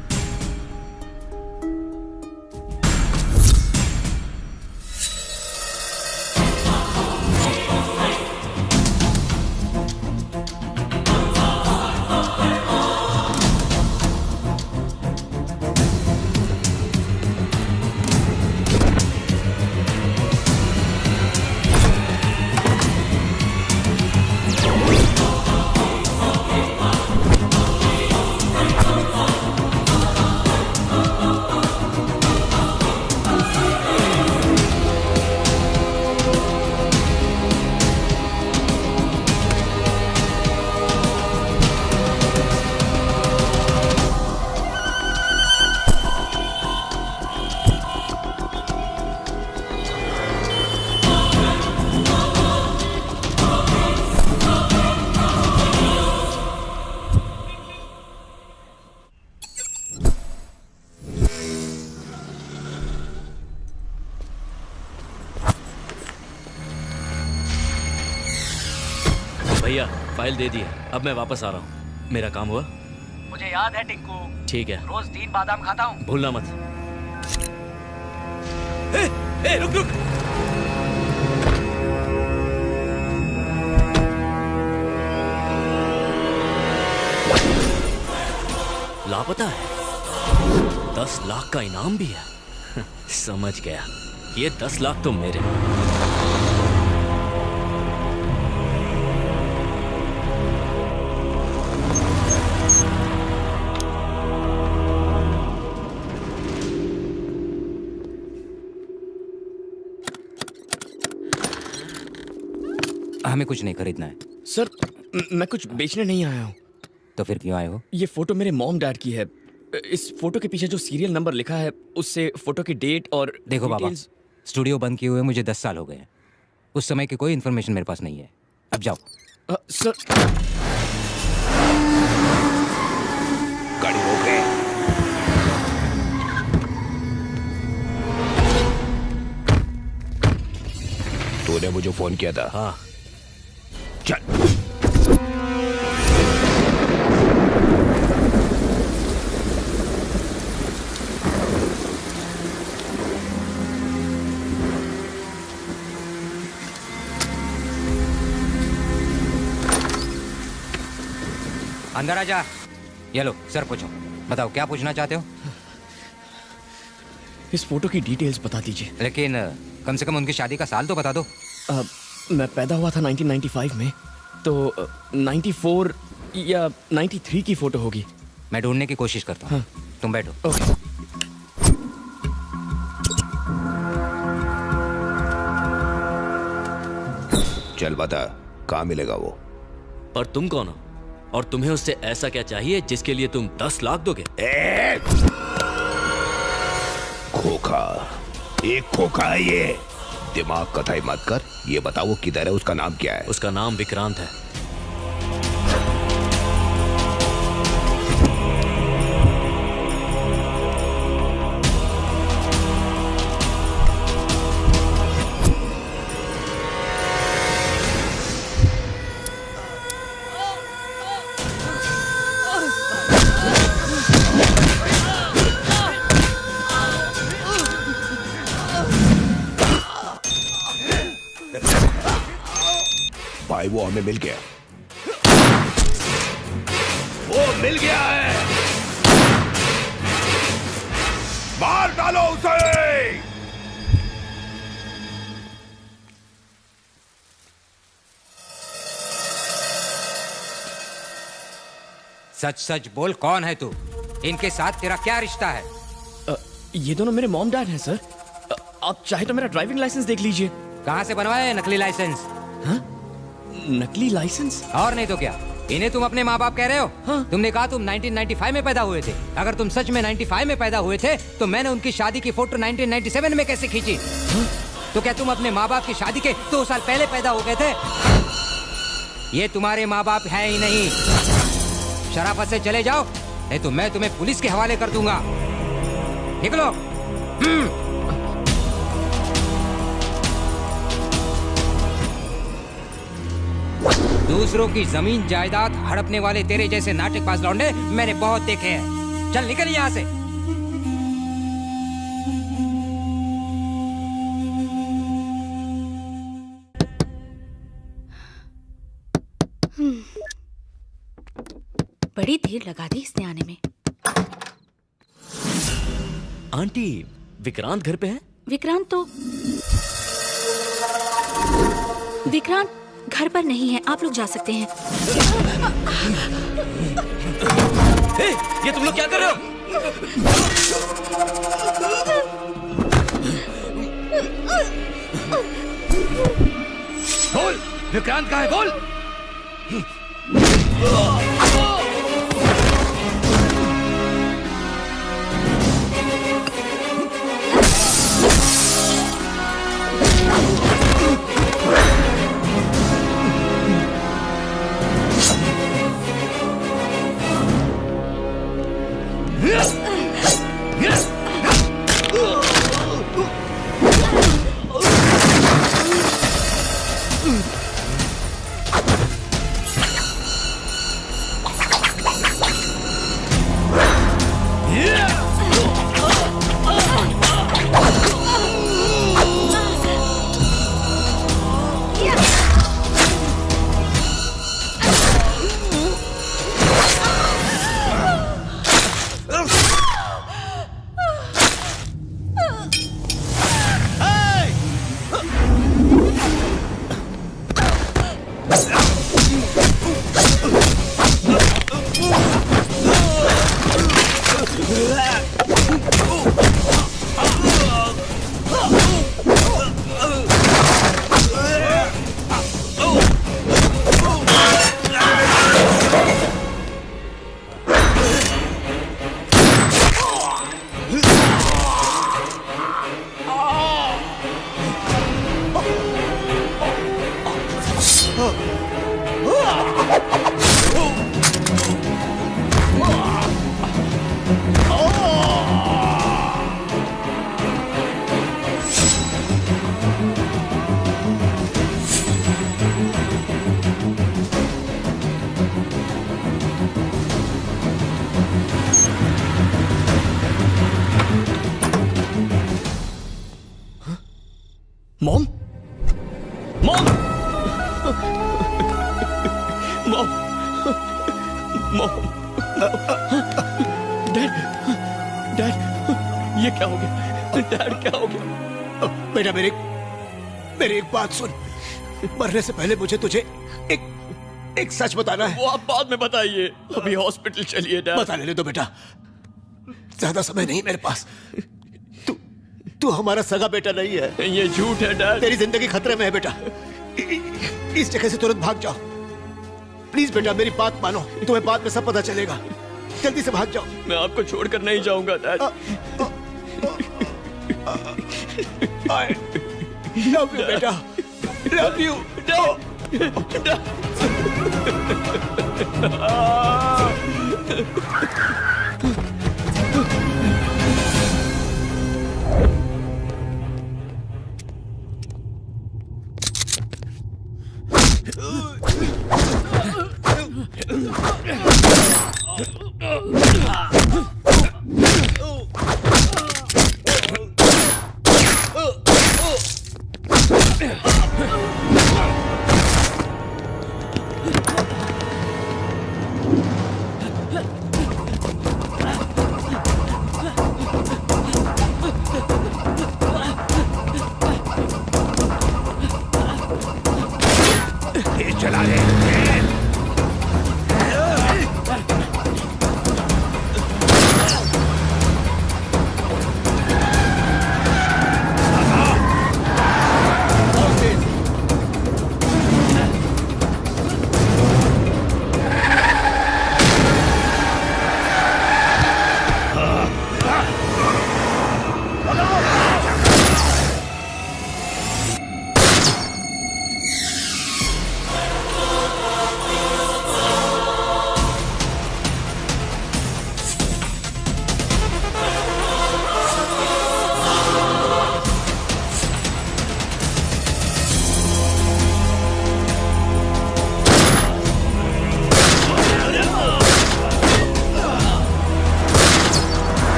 भैया फाइल दे दी है, अब मैं वापस आ रहा हूँ। मेरा काम हुआ? मुझे याद है टिंकू, ठीक है, रोज 3 बादाम खाता हूँ। भूलना मत। ए, रुक रुक। लापता है, 10 लाख का इनाम भी है। समझ गया, ये 10 लाख तो मेरे। हमें कुछ नहीं खरीदना है सर। मैं कुछ बेचने नहीं आया हूँ। तो फिर क्यों आए हो? ये फोटो मेरे मॉम डैड की है। इस फोटो के पीछे जो सीरियल नंबर लिखा है उससे फोटो की डेट और देखो बाबा, डिटेल्स- स्टूडियो बंद किए हुए मुझे 10 साल हो गए हैं। उस समय की कोई इन्फॉर्मेशन मेरे पास नहीं है। अब जाओ। सर गाड़ी रोक रहे। तूने मुझे फोन किया था? हाँ। चल। अंदर आ जा। ये लो सर, पूछो। बताओ क्या पूछना चाहते हो? इस फोटो की डिटेल्स बता दीजिए। लेकिन कम से कम उनकी शादी का साल तो बता दो। मैं पैदा हुआ था 1995 में, तो 94 या 93 की फोटो होगी। मैं ढूंढने की कोशिश करता हूँ। तुम बैठो। ओके। चल बता, कहाँ मिलेगा वो? पर तुम कौन हो और तुम्हें उससे ऐसा क्या चाहिए जिसके लिए तुम 10 लाख दोगे? खोखा, एक खोखा है ये। दिमाग कथाई मत कर। ये बताओ वो किधर है, उसका नाम क्या है? उसका नाम विक्रांत है। भाई वो हमें मिल गया। वो मिल गया है। मार डालो उसे। सच सच बोल, कौन है तू? इनके साथ तेरा क्या रिश्ता है? ये दोनों मेरे मॉम डैड हैं सर। आप चाहे तो मेरा ड्राइविंग लाइसेंस देख लीजिए। कहाँ से बनवाया है नकली लाइसेंस? हाँ? नकली लाइसेंस? और नहीं तो क्या, इन्हें तुम अपने माँ बाप कह रहे हो? हाँ? तुमने कहा तुम 1995 में पैदा हुए थे। अगर तुम सच में 95 में पैदा हुए थे तो मैंने उनकी शादी की फोटो 1997 में कैसे खींची? हाँ? तो क्या तुम अपने माँ बाप की शादी के 2 साल पहले पैदा हो गए थे? ये तुम्हारे माँ बाप है ही नहीं। शराफत से चले जाओ, नहीं तो मैं तुम्हें पुलिस के हवाले कर दूंगा। निकलो। दूसरों की जमीन जायदाद हड़पने वाले तेरे जैसे नाटकबाज लौंडे मैंने बहुत देखे हैं। चल निकल यहाँ से। बड़ी देर लगा दी इसने आने में। आंटी, विक्रांत घर पे है? विक्रांत घर पर नहीं है, आप लोग जा सकते हैं। ये तुम लोग क्या कर रहे हो? बोल, विक्रांत कहाँ है? बोल। Mom mom mom mom dad dad ये क्या हो गया डैड क्या हो गया बेटा मेरी एक बात सुन। मरने से पहले मुझे तुझे एक सच बताना है। वो आप बाद में बताइए, अभी हॉस्पिटल चलिए डैड। बता लेने दो बेटा, ज्यादा समय नहीं मेरे पास। तू हमारा सगा बेटा नहीं है। ये झूठ है डैड। तेरी जिंदगी खतरे में है बेटा। इस जगह से तुरंत भाग जाओ प्लीज बेटा, मेरी बात मानो, तुम्हें बाद में सब पता चलेगा। जल्दी से भाग जाओ। मैं आपको छोड़कर नहीं जाऊंगा डैड। I love you बेटा, love you। चला ले।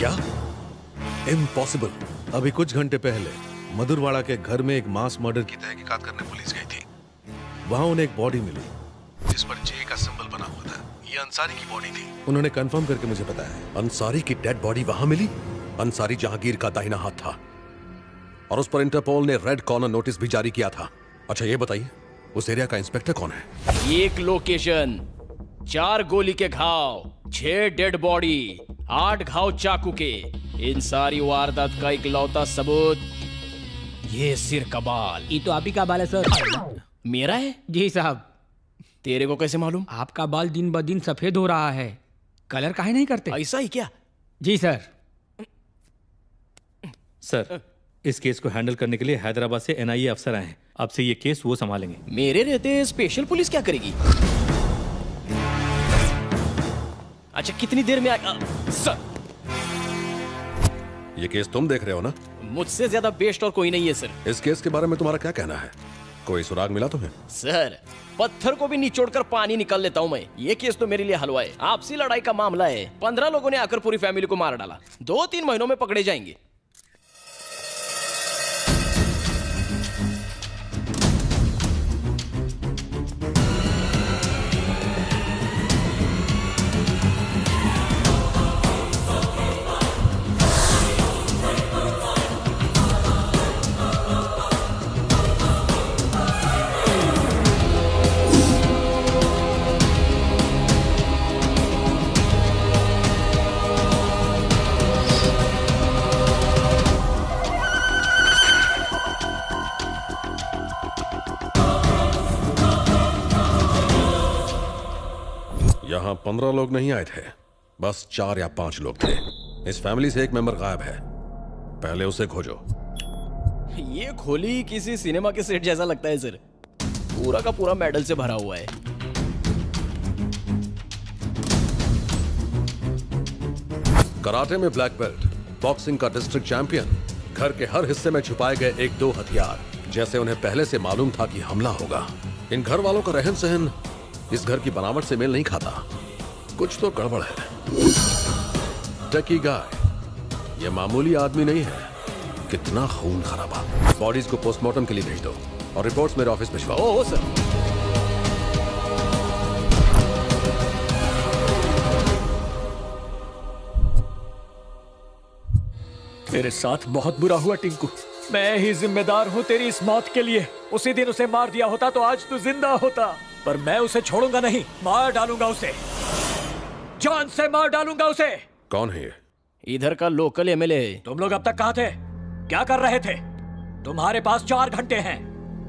क्या? इम्पॉसिबल। अभी कुछ घंटे पहले मधुरवाड़ा के घर में एक मास मर्डर की तहकीकात करने पुलिस गई थी। वहां उन्हें एक बॉडी मिली जिस पर जे का सिंबल बना हुआ था। ये अंसारी की बॉडी थी। उन्होंने कंफर्म करके मुझे बताया अंसारी की डेड बॉडी वहां मिली। अंसारी जहांगीर का दाहिना हाथ था और उस पर इंटरपोल ने रेड कॉर्नर नोटिस भी जारी किया था। अच्छा ये बताइए उस एरिया का इंस्पेक्टर कौन है? एक लोकेशन, 4 गोली के घाव, 6 डेड बॉडी, 8 घाव चाकू के। इन सारी वारदात का इकलौता सबूत ये सिर का बाल। ये तो आप ही का बाल है सर। मेरा है? जी साहब। तेरे को कैसे मालूम? आपका बाल दिन ब दिन सफेद हो रहा है, कलर काहे नहीं करते? ऐसा ही क्या? जी सर। सर इस केस को हैंडल करने के लिए हैदराबाद से एनआईए अफसर आए हैं। अब से ये केस वो संभालेंगे। मेरे रहते स्पेशल पुलिस क्या करेगी? अच्छा कितनी देर में सर ये केस तुम देख रहे हो ना? मुझसे ज्यादा बेस्ट और कोई नहीं है सर। इस केस के बारे में तुम्हारा क्या कहना है? कोई सुराग मिला तुम्हें? सर पत्थर को भी निचोड़कर पानी निकाल लेता हूँ मैं। ये केस तो मेरे लिए हलवा है। आपसी लड़ाई का मामला है। 15 लोगों ने आकर पूरी फैमिली को मार डाला। 2-3 महीनों में पकड़े जाएंगे। 15 लोग नहीं आए थे, बस 4 या 5 लोग थे। इस फैमिली से एक मेंबर गायब है, पहले उसे खोजो। ये खोली किसी सिनेमा के सेट जैसा लगता है सर, पूरा का पूरा मेडल से भरा हुआ है। कराटे में ब्लैक बेल्ट, बॉक्सिंग का डिस्ट्रिक्ट चैंपियन, घर के हर हिस्से में छुपाए गए 1-2 हथियार, जैसे उन्हें पहले से मालूम था कि हमला होगा। इन घर वालों का रहन सहन इस घर की बनावट से मेल नहीं खाता, कुछ तो गड़बड़ है। टकी गाय ये मामूली आदमी नहीं है, कितना खून खराबा। बॉडीज को पोस्टमार्टम के लिए भेज दो और रिपोर्ट्स मेरे ऑफिस भिजवाओ। Oh sir. तेरे साथ बहुत बुरा हुआ टिंकू, मैं ही जिम्मेदार हूँ तेरी इस मौत के लिए। उसी दिन उसे मार दिया होता तो आज तू जिंदा होता, पर मैं उसे छोड़ूंगा नहीं, मार डालूंगा उसे, जान से मार डालूंगा उसे। कौन है ये? इधर का लोकल एमएलए है। तुम लोग अब तक कहाँ थे, क्या कर रहे थे? तुम्हारे पास 4 घंटे हैं,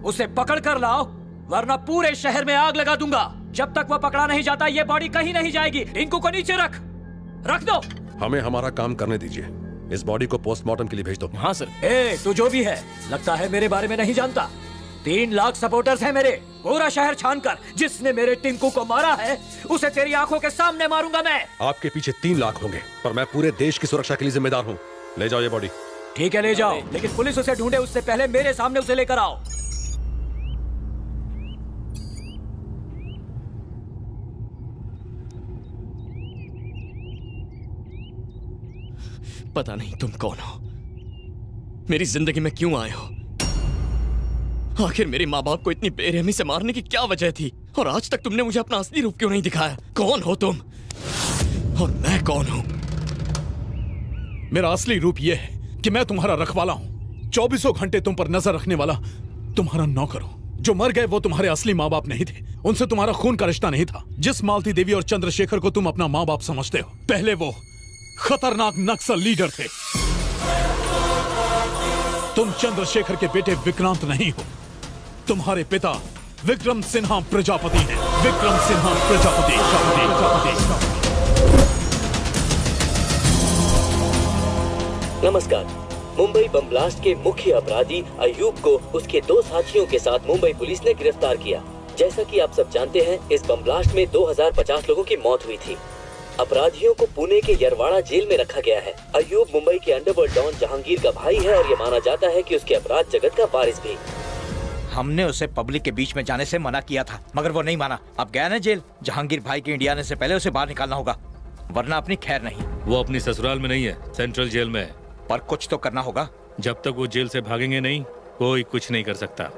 उसे पकड़ कर लाओ वरना पूरे शहर में आग लगा दूंगा। जब तक वो पकड़ा नहीं जाता ये बॉडी कहीं नहीं जाएगी। टिंकू को नीचे रख दो। हमें हमारा काम करने दीजिए, इस बॉडी को पोस्टमार्टम के लिए भेज दो। हाँ सर। ए, तू जो भी है लगता है मेरे बारे में नहीं जानता। 3 लाख सपोर्टर्स हैं मेरे, पूरा शहर छानकर जिसने मेरे टिंकू को मारा है उसे तेरी आंखों के सामने मारूंगा मैं। आपके पीछे 3 लाख होंगे, पर मैं पूरे देश की सुरक्षा के लिए जिम्मेदार हूँ। ले जाओ ये बॉडी। ठीक है ले जाओ, लेकिन पुलिस उसे ढूंढे उससे पहले मेरे सामने उसे लेकर आओ। पता नहीं तुम कौन हो, मेरी जिंदगी में क्यों आए हो, आखिर मेरे माँ बाप को इतनी बेरहमी से मारने की क्या वजह थी, और आज तक तुमने मुझे अपना असली रूप क्यों नहीं दिखाया? कौन हो तुम और मैं कौन हूं? मेरा असली रूप यह है कि मैं तुम्हारा रखवाला हूं, 24 घंटे तुम पर नजर रखने वाला तुम्हारा नौकर हूं। जो मर गए वो तुम्हारे असली माँ बाप नहीं थे, उनसे तुम्हारा खून का रिश्ता नहीं था। जिस मालती देवी और चंद्रशेखर को तुम अपना माँ बाप समझते हो, पहले वो खतरनाक नक्सल लीडर थे। तुम चंद्रशेखर के बेटे विक्रांत नहीं हो, तुम्हारे पिता विक्रम सिन्हा प्रजापति हैं। विक्रम सिन्हा प्रजापति। नमस्कार। मुंबई बम ब्लास्ट के मुख्य अपराधी अयूब को उसके 2 साथियों के साथ मुंबई पुलिस ने गिरफ्तार किया। जैसा कि आप सब जानते हैं, इस बम ब्लास्ट में 2050 लोगों की मौत हुई थी। अपराधियों को पुणे के यरवाड़ा जेल में रखा गया है। अयूब मुंबई के अंडरवर्ल्ड डॉन जहांगीर का भाई है और ये माना जाता है कि उसके अपराध जगत का वारिस भी। हमने उसे पब्लिक के बीच में जाने से मना किया था, मगर वो नहीं माना। अब गया ना जेल। जहांगीर भाई के इंडिया आने से पहले उसे बाहर निकालना होगा, वरना अपनी खैर नहीं। वो अपनी ससुराल में नहीं है, सेंट्रल जेल में है। पर कुछ तो करना होगा। जब तक वो जेल से भागेंगे नहीं, कोई कुछ नहीं कर सकता।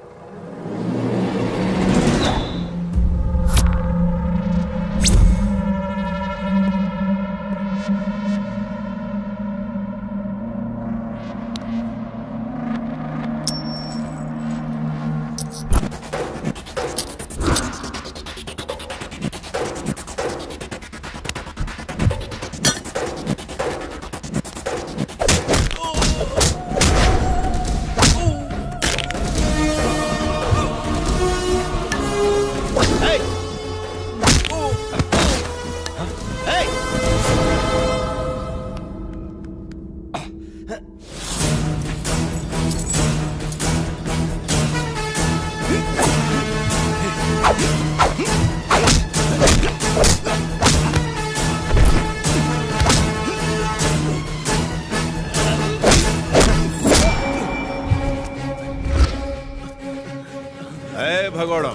भगोड़ो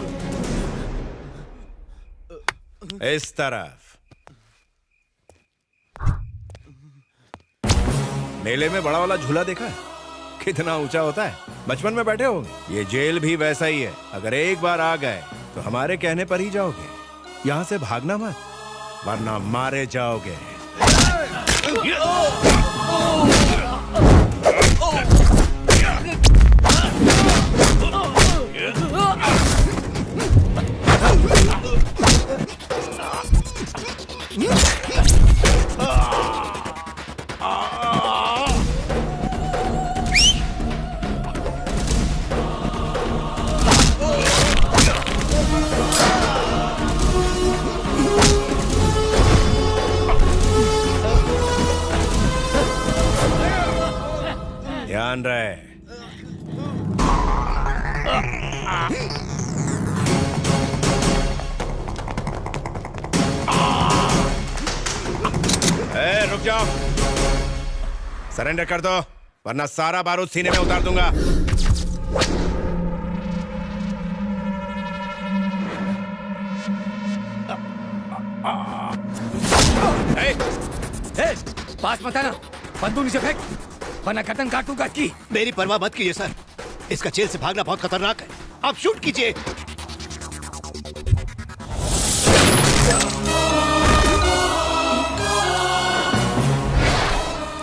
इस तरफ। मेले में बड़ा वाला झूला देखा है? कितना ऊंचा होता है, बचपन में बैठे होंगे। ये जेल भी वैसा ही है, अगर एक बार आ गए तो हमारे कहने पर ही जाओगे। यहाँ से भागना मत, वरना मारे जाओगे। ध्यान रहे। रुक जाओ, सरेंडर कर दो वरना सारा बारूद सीने में उतार दूंगा। पास मत आना, बंदूक नीचे फेंक वरना गर्दन काटूंगा इसकी। मेरी परवाह मत कीजिए सर, इसका जेल से भागना बहुत खतरनाक है। आप शूट कीजिए।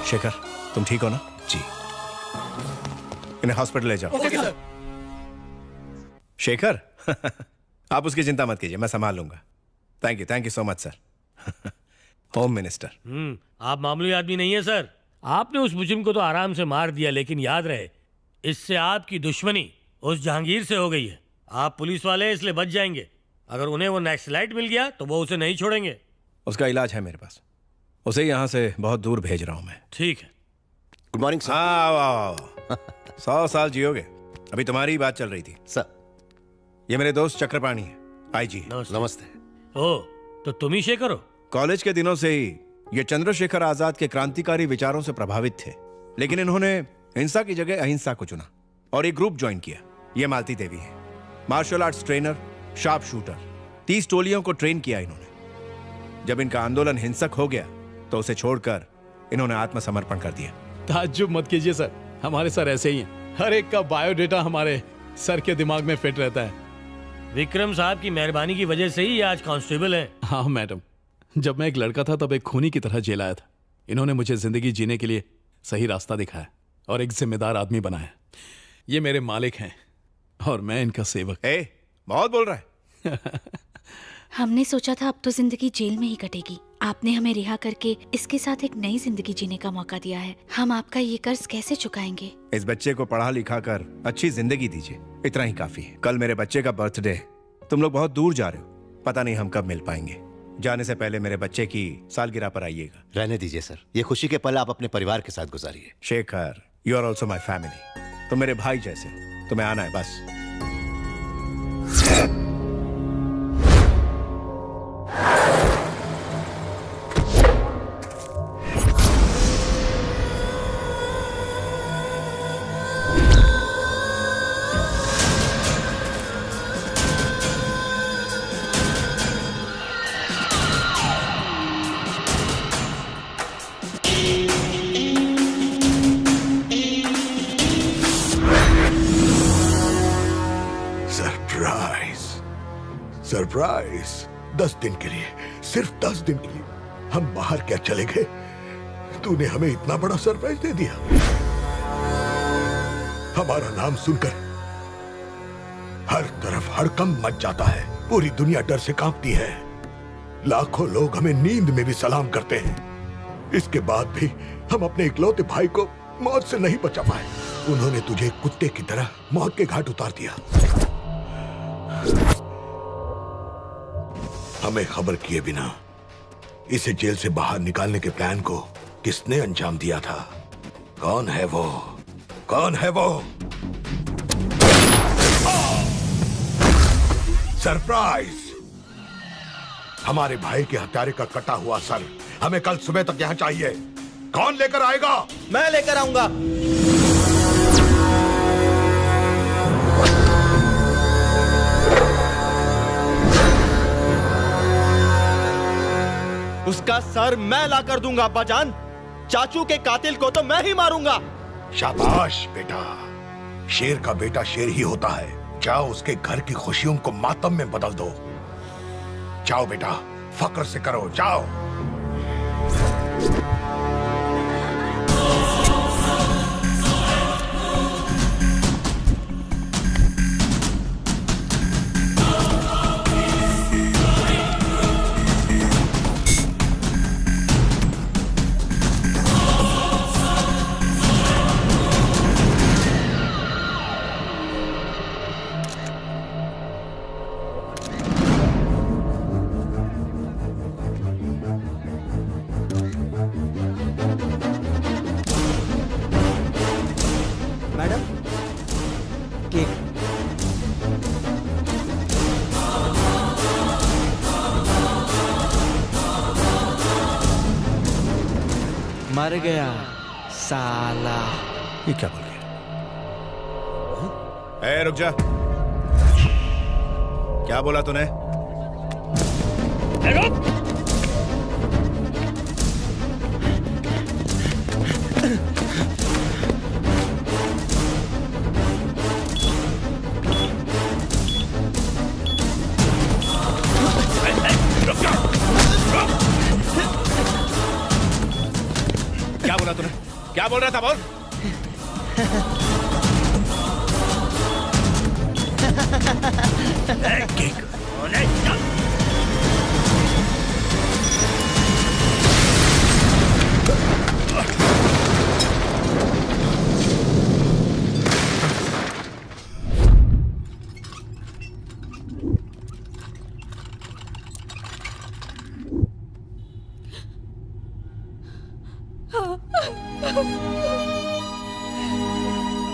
शेखर, तुम ठीक हो ना? जी। इन्हें हॉस्पिटल ले जाओ। Okay sir. शेखर आप उसकी चिंता मत कीजिए, मैं संभाल लूंगा। Thank you so much sir. Home minister. आप मामूली आदमी नहीं है सर। आपने उस मुजरिम को तो आराम से मार दिया, लेकिन याद रहे इससे आपकी दुश्मनी उस जहांगीर से हो गई है। आप पुलिस वाले हैं इसलिए बच जाएंगे, अगर उन्हें वो नक्सलाइट मिल गया तो वो उसे नहीं छोड़ेंगे। उसका इलाज है मेरे पास, उसे यहाँ से बहुत दूर भेज रहा हूँ मैं। ठीक है। Good morning sir. हाँ वाह 100 साल जियोगे। अभी तुम्हारी ही बात चल रही थी सर। ये मेरे दोस्त चक्रपाणी है, आईजी। नमस्ते। ओ, तो तुम ही शेखर हो? कॉलेज के दिनों से ही ये चंद्रशेखर आजाद के क्रांतिकारी विचारों से प्रभावित थे, लेकिन इन्होंने हिंसा की जगह अहिंसा को चुना और एक ग्रुप ज्वाइन किया। ये मालती देवी है, martial arts trainer, sharp shooter. 30 टोलियों को ट्रेन किया इन्होंने। जब इनका आंदोलन हिंसक हो गया तो उसे छोड़कर इन्होंने आत्मसमर्पण कर दिया। ताज्जुब मत कीजिए सर, हमारे सर ऐसे ही हैं। हर एक का बायोडेटा हमारे सर के दिमाग में फिट रहता है। विक्रम साहब की मेहरबानी की वजह से ही आज कांस्टेबल हैं। हाँ मैडम, जब मैं एक लड़का था तब एक खूनी की तरह जेल आया था। इन्होंने मुझे जिंदगी जीने के लिए सही रास्ता दिखाया और एक जिम्मेदार आदमी बनाया। ये मेरे मालिक हैं और मैं इनका सेवक। बहुत बोल रहा है। हमने सोचा था अब तो जिंदगी जेल में ही कटेगी। आपने हमें रिहा करके इसके साथ एक नई जिंदगी जीने का मौका दिया है। हम आपका ये कर्ज कैसे चुकाएंगे? इस बच्चे को पढ़ा लिखा कर अच्छी जिंदगी दीजिए, इतना ही काफी है। कल मेरे बच्चे का बर्थडे है, तुम लोग बहुत दूर जा रहे हो, पता नहीं हम कब मिल पाएंगे। जाने से पहले मेरे बच्चे की सालगिरह पर आइएगा। रहने दीजिए सर, ये खुशी के पल आप अपने परिवार के साथ गुजारिए। Shekhar, you are also my family. तुम मेरे भाई जैसे, तुम्हें आना है बस। सरप्राइज 10 दिन के लिए, सिर्फ 10 दिन के लिए हम बाहर क्या चले गए, तूने हमें इतना बड़ा सरप्राइज दे दिया। हमारा नाम सुनकर हर तरफ हड़कंप मच जाता है, पूरी दुनिया डर से कांपती है। लाखों लोग हमें नींद में भी सलाम करते हैं। इसके बाद भी हम अपने इकलौते भाई को मौत से नहीं बचा पाए। उन्होंने तुझे कुत्ते की तरह मौत के घाट उतार दिया। हमें खबर किए बिना इसे जेल से बाहर निकालने के प्लान को किसने अंजाम दिया था? कौन है वो? कौन है वो? सरप्राइज! हमारे भाई के हत्यारे का कटा हुआ सर हमें कल सुबह तक यहाँ चाहिए। कौन लेकर आएगा? मैं लेकर आऊंगा। उसका सर मैं ला कर दूंगा अब्बाजान। चाचू के कातिल को तो मैं ही मारूंगा। शाबाश बेटा, शेर का बेटा शेर ही होता है। जाओ उसके घर की खुशियों को मातम में बदल दो। जाओ बेटा, फक्र से करो, जाओ। गया साला। ये क्या बोल गया? ए, रुक जा। क्या बोला तूने? क्या बोला तूने? क्या बोल रहा था? बोल।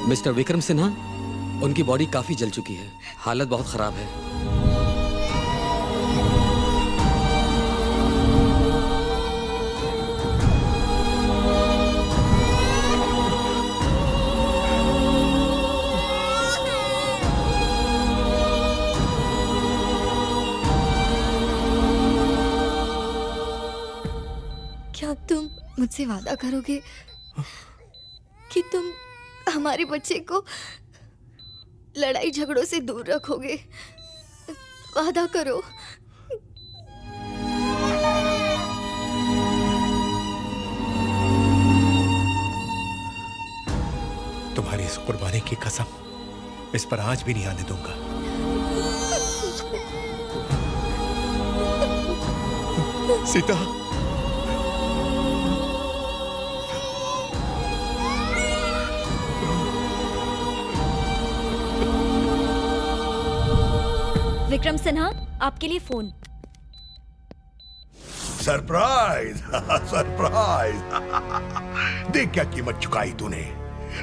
मिस्टर विक्रम सिन्हा, उनकी बॉडी काफी जल चुकी है, हालत बहुत खराब है। क्या तुम मुझसे वादा करोगे कि तुम हमारे बच्चे को लड़ाई झगड़ों से दूर रखोगे? वादा करो। तुम्हारी इस कुर्बानी की कसम इस पर आंच भी नहीं आने दूंगा। सीता, विक्रम सिन्हा, आपके लिए फोन। Surprise surprise. देख क्या कीमत चुकाई तूने।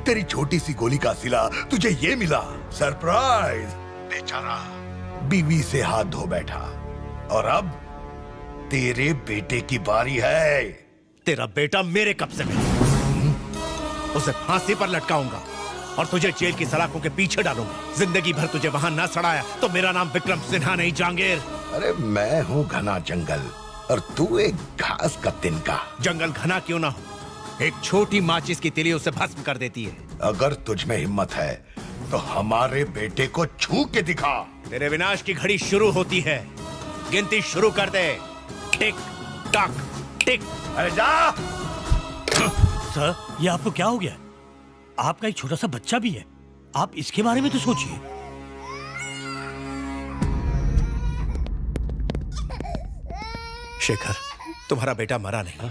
तेरी छोटी सी गोली का सिला तुझे ये मिला। सरप्राइज। बेचारा बीवी से हाथ धो बैठा और अब तेरे बेटे की बारी है। तेरा बेटा मेरे कब्जे में, उसे फांसी पर लटकाऊंगा और तुझे जेल की सलाखों के पीछे डालूंगा। जिंदगी भर तुझे वहां ना सड़ाया तो मेरा नाम विक्रम सिन्हा नहीं, जहांगीर। अरे मैं हूँ घना जंगल और तू एक घास का तिनका। जंगल घना क्यों ना हो, एक छोटी माचिस की तिली उसे भस्म कर देती है। अगर तुझ में हिम्मत है तो हमारे बेटे को छू के दिखा। तेरे विनाश की घड़ी शुरू होती है, गिनती शुरू कर दे। टिक टक टिक। अरे जा। सर, ये आपको क्या हो गया? आपका एक छोटा सा बच्चा भी है, आप इसके बारे में तो सोचिए। शेखर, तुम्हारा बेटा मरा नहीं,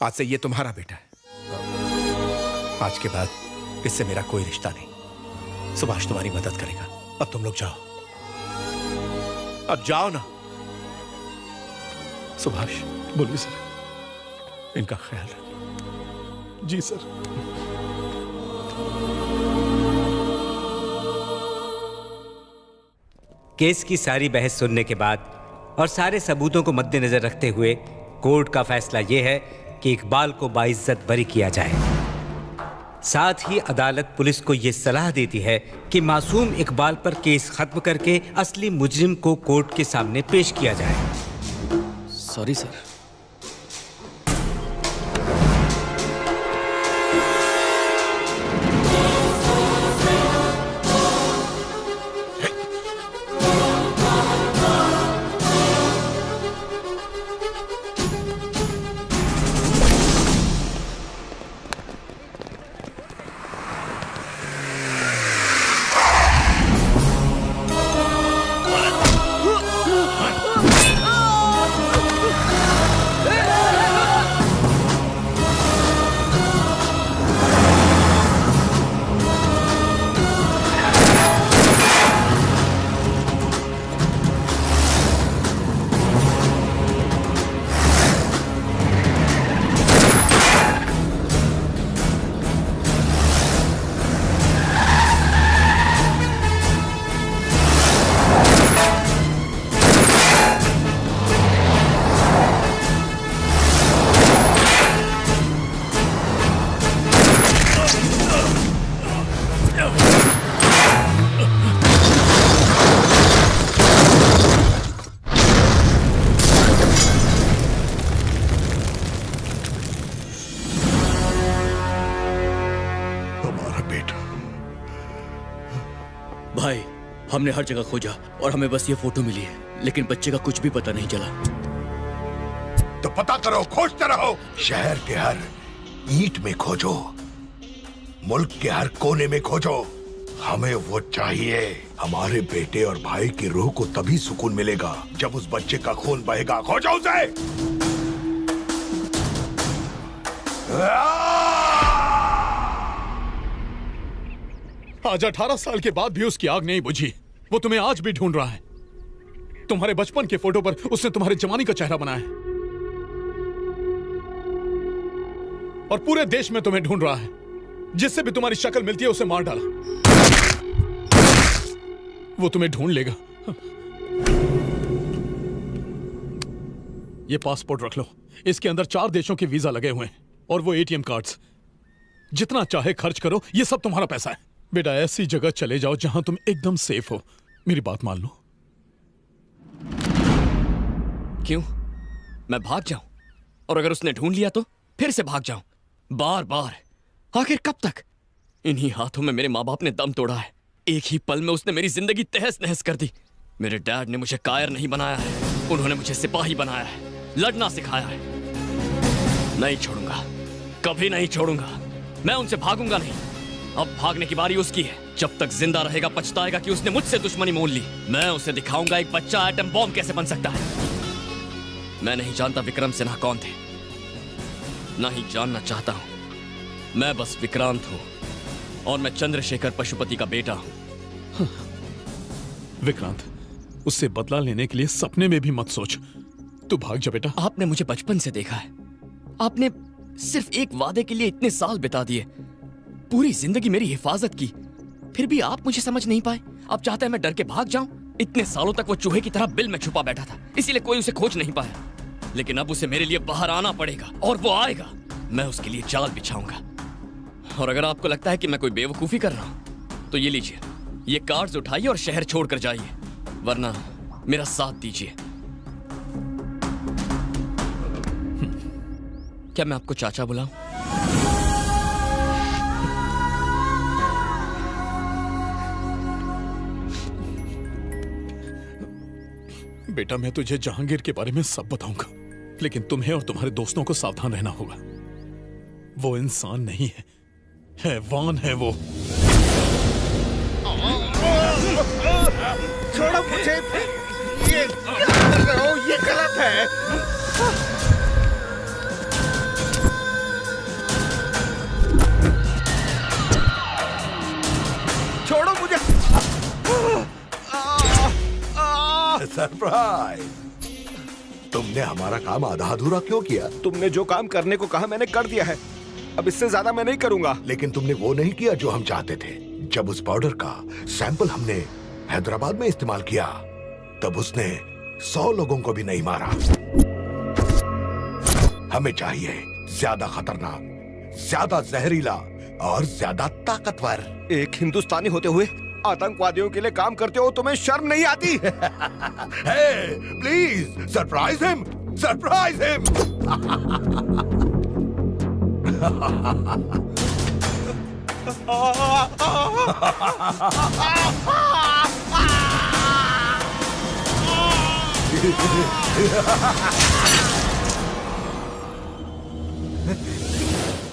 आज से ये तुम्हारा बेटा है। आज के बाद इससे मेरा कोई रिश्ता नहीं। सुभाष तुम्हारी मदद करेगा। अब तुम लोग जाओ, अब जाओ ना। सुभाष। बोलिए सर। इनका ख्याल रखिए। जी सर। केस की सारी बहस सुनने के बाद और सारे सबूतों को मद्देनजर रखते हुए कोर्ट का फैसला यह है कि इकबाल को बाइज्जत बरी किया जाए। साथ ही अदालत पुलिस को यह सलाह देती है कि मासूम इकबाल पर केस खत्म करके असली मुजरिम को कोर्ट के सामने पेश किया जाए। Sorry sir. भाई, हमने हर जगह खोजा और हमें बस ये फोटो मिली है, लेकिन बच्चे का कुछ भी पता नहीं चला। तो पता करो, खोजते रहो। शहर के हर ईंट में खोजो, मुल्क के हर कोने में खोजो। हमें वो चाहिए। हमारे बेटे और भाई की रूह को तभी सुकून मिलेगा जब उस बच्चे का खून बहेगा। खोजो उसे। आज 18 साल के बाद भी उसकी आग नहीं बुझी। वो तुम्हें आज भी ढूंढ रहा है। तुम्हारे बचपन के फोटो पर उसने तुम्हारे जवानी का चेहरा बनाया है और पूरे देश में तुम्हें ढूंढ रहा है। जिससे भी तुम्हारी शक्ल मिलती है उसे मार डाला। वो तुम्हें ढूंढ लेगा। ये पासपोर्ट रख लो। इसके अंदर 4 देशों के वीजा लगे हुए हैं और वो एटीएम कार्ड्स। जितना चाहे खर्च करो, ये सब तुम्हारा पैसा है। बेटा, ऐसी जगह चले जाओ जहां तुम एकदम सेफ हो। मेरी बात मान लो। क्यों? मैं भाग जाऊं? और अगर उसने ढूंढ लिया तो फिर से भाग जाऊं? बार बार? आखिर कब तक? इन्हीं हाथों में मेरे माँ बाप ने दम तोड़ा है। एक ही पल में उसने मेरी जिंदगी तहस नहस कर दी। मेरे डैड ने मुझे कायर नहीं बनाया है, उन्होंने मुझे सिपाही बनाया है, लड़ना सिखाया है। नहीं छोड़ूंगा, कभी नहीं छोड़ूंगा। मैं उनसे भागूंगा नहीं। अब भागने की बारी उसकी है। जब तक जिंदा रहेगा पछताएगा कि उसने मुझसे दुश्मनी मोल ली। मैं उसे दिखाऊंगा एक बच्चा एटम बॉम्ब कैसे बन सकता है। मैं नहीं जानता विक्रम सिन्हा कौन थे, नहीं जानना चाहता हूं। मैं बस विक्रांत हूं और मैं चंद्रशेखर पशुपति का बेटा हूं। विक्रांत, उससे बदला लेने के लिए सपने में भी मत सोच। तू भाग जा बेटा। आपने मुझे बचपन से देखा है। आपने सिर्फ एक वादे के लिए इतने साल बिता दिए, पूरी जिंदगी मेरी हिफाजत की, फिर भी आप मुझे समझ नहीं पाए। आप चाहते हैं मैं डर के भाग जाऊं? इतने सालों तक वो चूहे की तरह बिल में छुपा बैठा था, इसीलिए कोई उसे खोज नहीं पाया। लेकिन अब उसे मेरे लिए बाहर आना पड़ेगा और वो आएगा। मैं उसके लिए जाल बिछाऊंगा। और अगर आपको लगता है कि मैं कोई बेवकूफी कर रहा हूं तो ये लीजिए, ये कार्ड्स उठाइए और शहर छोड़कर जाइए, वरना मेरा साथ दीजिए। क्या मैं आपको चाचा बुलाऊं? बेटा, मैं तुझे जहांगीर के बारे में सब बताऊंगा, लेकिन तुम्हें और तुम्हारे दोस्तों को सावधान रहना होगा। वो इंसान नहीं है, हैवान है वो। छोड़ो मुझे, ये कर रहे हो, ये गलत है। छोड़ो मुझे। सरप्राइज! तुमने हमारा काम आधा अधूरा क्यों किया? तुमने जो काम करने को कहा मैंने कर दिया है, अब इससे ज्यादा मैं नहीं करूंगा। लेकिन तुमने वो नहीं किया जो हम चाहते थे। जब उस पाउडर का सैंपल हमने हैदराबाद में इस्तेमाल किया, तब उसने 100 लोगों को भी नहीं मारा। हमें चाहिए ज्यादा खतरनाक, ज्यादा जहरीला और ज्यादा ताकतवर। एक हिंदुस्तानी होते हुए आतंकवादियों के लिए काम करते हो, तुम्हें शर्म नहीं आती? Hey, please surprise him, surprise him.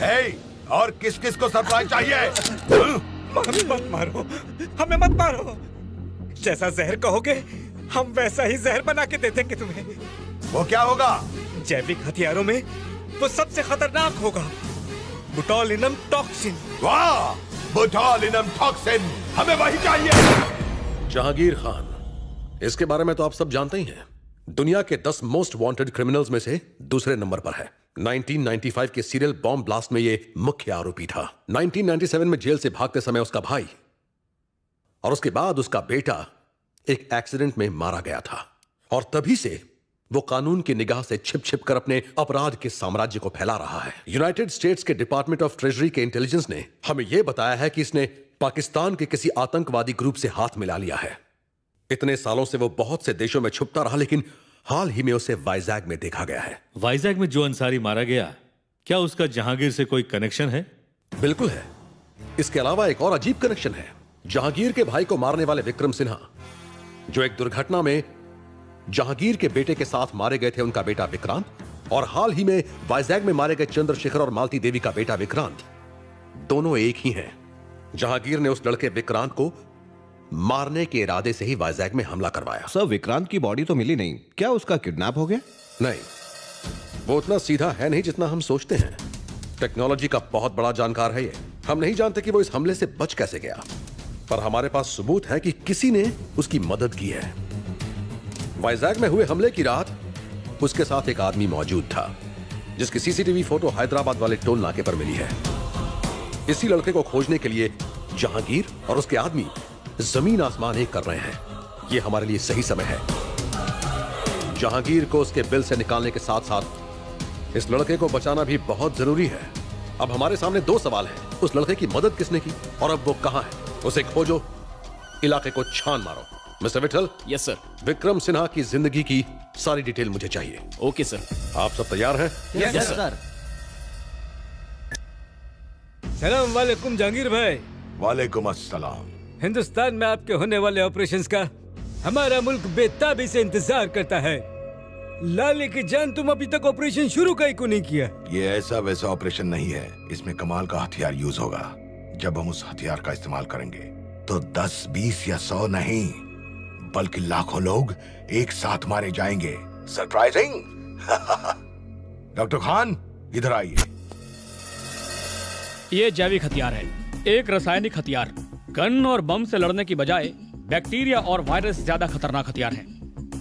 Hey, और किस किस को सरप्राइज चाहिए? मत मारो, हमें मत मारो। जैसा जहर कहोगे हम वैसा ही जहर बना के दे देंगे तुम्हें। वो क्या होगा? जैविक हथियारों में वो सबसे खतरनाक होगा, बोटुलिनम टॉक्सिन। वाह, बोटुलिनम टॉक्सिन, हमें वही चाहिए। जहांगीर खान, इसके बारे में तो आप सब जानते ही हैं। दुनिया के 10 मोस्ट वांटेड क्रिमिनल्स में से दूसरे नंबर पर है। 1995 के सीरियल बॉम्ब ब्लास्ट में ये मुख्य आरोपी था। 1997 में जेल से भागते समय उसका भाई और उसके बाद उसका बेटा एक एक्सीडेंट में मारा गया था, और तभी से वो कानून की निगाह से छिप छिप कर अपने अपराध के साम्राज्य को फैला रहा है। यूनाइटेड स्टेट्स के डिपार्टमेंट ऑफ ट्रेजरी के इंटेलिजेंस ने हमें यह बताया है कि इसने पाकिस्तान के किसी आतंकवादी ग्रुप से हाथ मिला लिया है। इतने सालों से वो बहुत से देशों में छुपता रहा, लेकिन हाल ही में उसे वाइजैग में देखा गया है। वाइजैग में जो अंसारी मारा गया, क्या उसका जहांगीर से कोई कनेक्शन है? बिल्कुल है। इसके अलावा एक और अजीब कनेक्शन है। जहांगीर के भाई को मारने वाले विक्रम सिन्हा, जो एक दुर्घटना में जहांगीर के बेटे के साथ मारे गए थे, उनका बेटा विक्रांत, और हाल ही में वाइजैग में मारे गए चंद्रशेखर और मालती देवी का बेटा विक्रांत, दोनों एक ही हैं। जहांगीर ने उस लड़के विक्रांत को मारने के इरादे से ही वाइजैग में हमला करवाया। सर, विक्रांत की बॉडी तो मिली नहीं, क्या उसका किडनैप हो गया? नहीं, वो उतना सीधा है नहीं जितना हम सोचते हैं। टेक्नोलॉजी का बहुत बड़ा जानकार है ये। हम नहीं जानते कि वो इस हमले से बच कैसे गया, पर हमारे पास सबूत है कि किसी ने उसकी मदद की है। वाइजैग में हुए हमले की रात उसके साथ एक आदमी मौजूद था, जिसकी सीसीटीवी फोटो हैदराबाद वाले टोल नाके पर मिली है। इसी लड़के को खोजने के लिए जहांगीर और उसके आदमी जमीन आसमान एक कर रहे हैं। ये हमारे लिए सही समय है। जहांगीर को उसके बिल से निकालने के साथ साथ इस लड़के को बचाना भी बहुत जरूरी है। अब हमारे सामने दो सवाल हैं। उस लड़के की मदद किसने की और अब वो कहां है? उसे खोजो, इलाके को छान मारो। Mister Vithal. Yes sir. Vikram Sinha की जिंदगी की सारी डिटेल मुझे चाहिए। Okay sir. आप सब तैयार हैं? Yes sir. सलाम वालेकुम जहांगीर भाई। वालेकुम अस्सलाम। हिंदुस्तान में आपके होने वाले ऑपरेशंस का हमारा मुल्क बेताबी से इंतजार करता है। लाले की जान, तुम अभी तक ऑपरेशन शुरू का ही क्यों नहीं किया? ये ऐसा वैसा ऑपरेशन नहीं है, इसमें कमाल का हथियार यूज होगा। जब हम उस हथियार का इस्तेमाल करेंगे तो 10, 20 या 100 नहीं, बल्कि लाखों लोग एक साथ मारे जाएंगे। सरप्राइजिंग। डॉक्टर खान, इधर आइए। ये जैविक हथियार है, एक रासायनिक हथियार। गन और बम से लड़ने की बजाय बैक्टीरिया और वायरस ज्यादा खतरनाक हथियार है,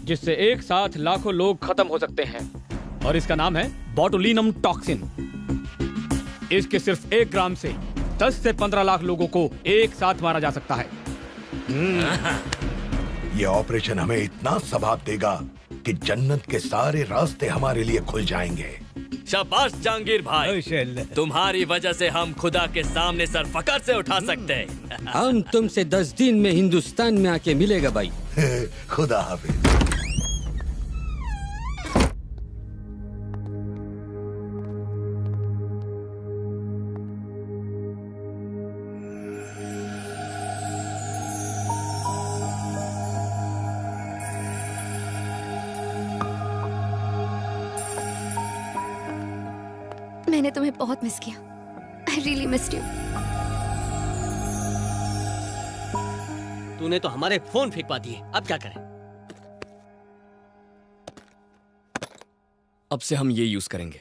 जिससे एक साथ लाखों लोग खत्म हो सकते हैं। और इसका नाम है बोटुलिनम टॉक्सिन। इसके सिर्फ 1 ग्राम से 10 से 15 लाख लोगों को एक साथ मारा जा सकता है। ये ऑपरेशन हमें इतना सवाब देगा कि जन्नत के सारे रास्ते हमारे लिए खुल जाएंगे। शाबाश जहांगीर भाई, तुम्हारी वजह से हम खुदा के सामने सर फकर से उठा सकते हैं। हम तुमसे 10 दिन में हिंदुस्तान में आके मिलेगा भाई। खुदा हाफिज। मैंने तुम्हें बहुत मिस किया। I really missed you. तूने तो हमारे फोन फेंकवा दिए, अब क्या करें? अब से हम ये यूज करेंगे।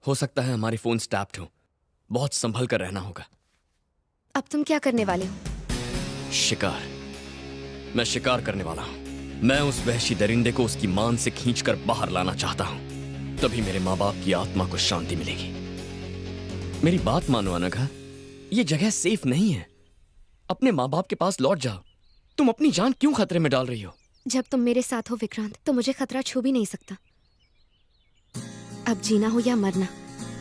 हो सकता है हमारे फोन टैप्ड हो, बहुत संभल कर रहना होगा। अब तुम क्या करने वाले हो? शिकार। मैं शिकार करने वाला हूं। मैं उस वहशी दरिंदे को उसकी मान से खींचकर बाहर लाना चाहता हूं। तभी मेरे माँ बाप की आत्मा को शांति मिलेगी। मेरी बात मानो अनघा, ये जगह सेफ नहीं है। अपने माँ बाप के पास लौट जाओ। तुम अपनी जान क्यों खतरे में डाल रही हो? जब तुम मेरे साथ हो विक्रांत, तो मुझे खतरा छू भी नहीं सकता। अब जीना हो या मरना,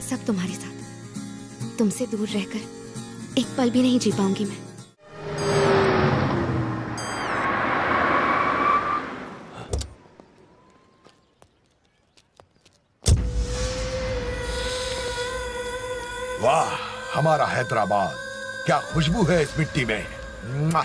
सब तुम्हारे साथ। तुमसे दूर रहकर एक पल भी नहीं जी पाऊंगी मैं। वाह, हमारा हैदराबाद, क्या खुशबू है इस मिट्टी में। मुआ।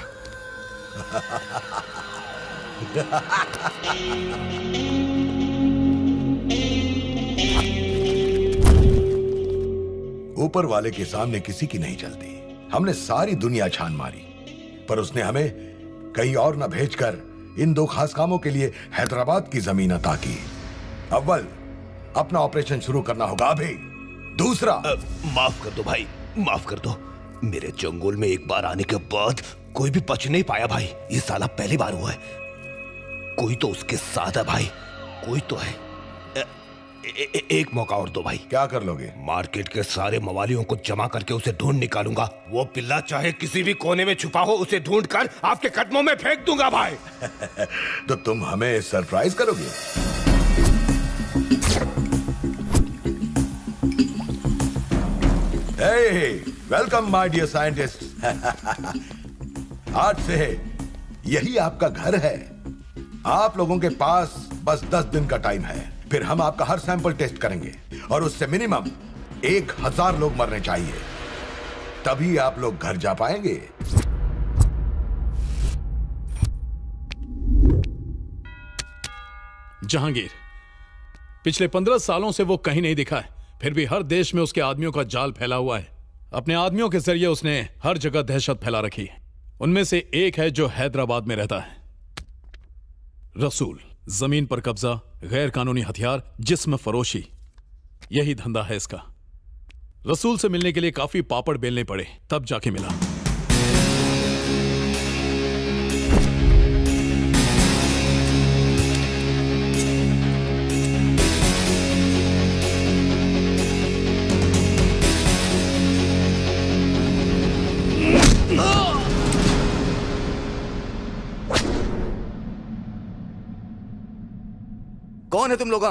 ऊपर वाले के सामने किसी की नहीं चलती। हमने सारी दुनिया छान मारी, पर उसने हमें कहीं और न भेजकर इन 2 खास कामों के लिए हैदराबाद की जमीन अता की। अव्वल, अपना ऑपरेशन शुरू करना होगा अभी। दूसरा, माफ कर दो भाई, माफ कर दो। मेरे जंगल में एक बार आने के बाद कोई भी बच नहीं पाया भाई। ये साला पहली बार हुआ है। कोई तो उसके साथ है भाई, कोई तो है। एक मौका और दो भाई। क्या कर लोगे? मार्केट के सारे मवालियों को जमा करके उसे ढूंढ निकालूंगा। वो पिल्ला चाहे किसी भी कोने में छुपा हो, उसे ढूंढ कर आपके कदमों में फेंक दूंगा भाई। तो तुम हमें सरप्राइज करोगे? Welcome my dear scientist. आज से यही आपका घर है। आप लोगों के पास बस 10 दिन का टाइम है, फिर हम आपका हर सैंपल टेस्ट करेंगे और उससे मिनिमम 1000 लोग मरने चाहिए, तभी आप लोग घर जा पाएंगे। जहांगीर, पिछले 15 सालों से वो कहीं नहीं दिखा है, फिर भी हर देश में उसके आदमियों का जाल फैला हुआ है। अपने आदमियों के जरिए उसने हर जगह दहशत फैला रखी है। उनमें से एक है जो हैदराबाद में रहता है, रसूल। जमीन पर कब्जा, गैर कानूनी हथियार, जिस्म फरोशी, यही धंधा है इसका। रसूल से मिलने के लिए काफी पापड़ बेलने पड़े, तब जाके मिला। कौन है तुम लोग?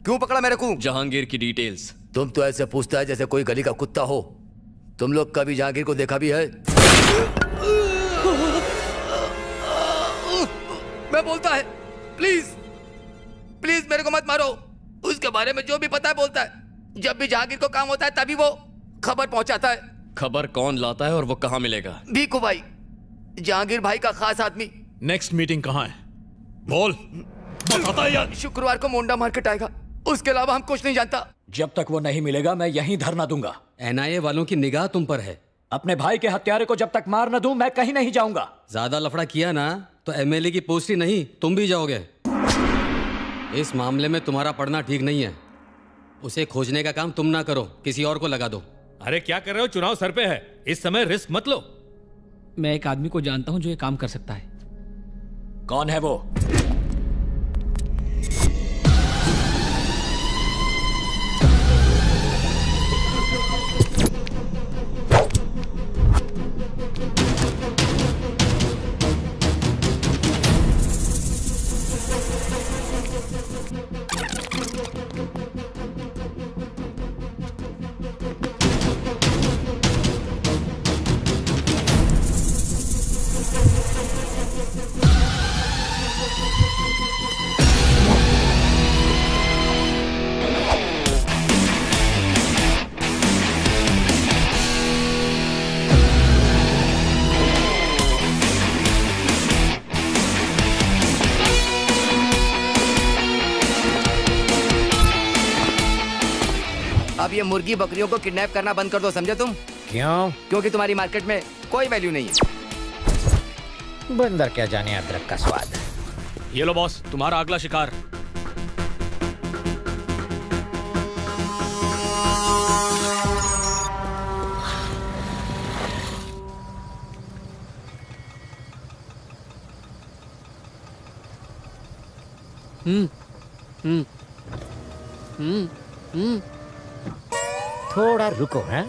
क्यों पकड़ा मेरे को? जहांगीर की डिटेल्स। तुम तो ऐसे पूछता है जैसे कोई गली का कुत्ता हो। तुम लोग कभी जहांगीर को देखा भी है? मैं बोलता है, प्लीज प्लीज मेरे को मत मारो। उसके बारे में जो भी पता है बोलता है। जब भी जहांगीर को काम होता है तभी वो खबर पहुंचाता है। खबर कौन लाता है और वो कहाँ मिलेगा? भीखू भाई, जहांगीर भाई का खास आदमी। नेक्स्ट मीटिंग कहाँ है? बोल, बताता है यार। शुक्रवार को मोंडा मार्केट आएगा, उसके अलावा हम कुछ नहीं जानता। जब तक वो नहीं मिलेगा मैं यहीं धरना दूंगा। एनआईए वालों की निगाह तुम पर है। अपने भाई के हत्यारे को जब तक मार न दूं मैं कहीं नहीं जाऊंगा। ज्यादा लफड़ा किया ना तो एमएलए की पोस्ट ही नहीं, तुम भी जाओगे। इस मामले में तुम्हारा पढ़ना ठीक नहीं है। उसे खोजने का काम तुम ना करो, किसी और को लगा दो। अरे क्या कर रहे हो? चुनाव सर पे है, इस समय रिस्क मत लो। मैं एक आदमी को जानता हूं जो ये काम कर सकता है। कौन है वो? अब ये मुर्गी बकरियों को किडनैप करना बंद कर दो, समझे तुम? क्यों? क्योंकि तुम्हारी मार्केट में कोई वैल्यू नहीं है। बंदर क्या जाने अदरक का स्वाद। ये लो बॉस, तुम्हारा अगला शिकार। थोड़ा रुको। हैं?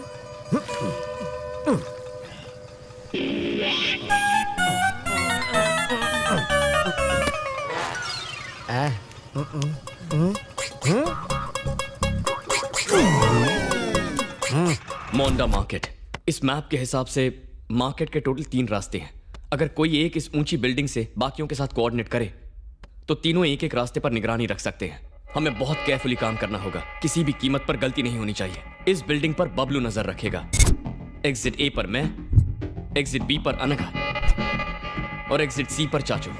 मोंडा मार्केट। इस मैप के हिसाब से मार्केट के टोटल 3 रास्ते हैं। अगर कोई एक इस ऊंची बिल्डिंग से बाकियों के साथ कोऑर्डिनेट करे तो तीनों एक एक रास्ते पर निगरानी रख सकते हैं। हमें बहुत केयरफुली काम करना होगा, किसी भी कीमत पर गलती नहीं होनी चाहिए। इस बिल्डिंग पर बबलू नजर रखेगा, एग्जिट ए पर मैं, एग्जिट बी पर अनघा और एग्जिट सी पर चाचू।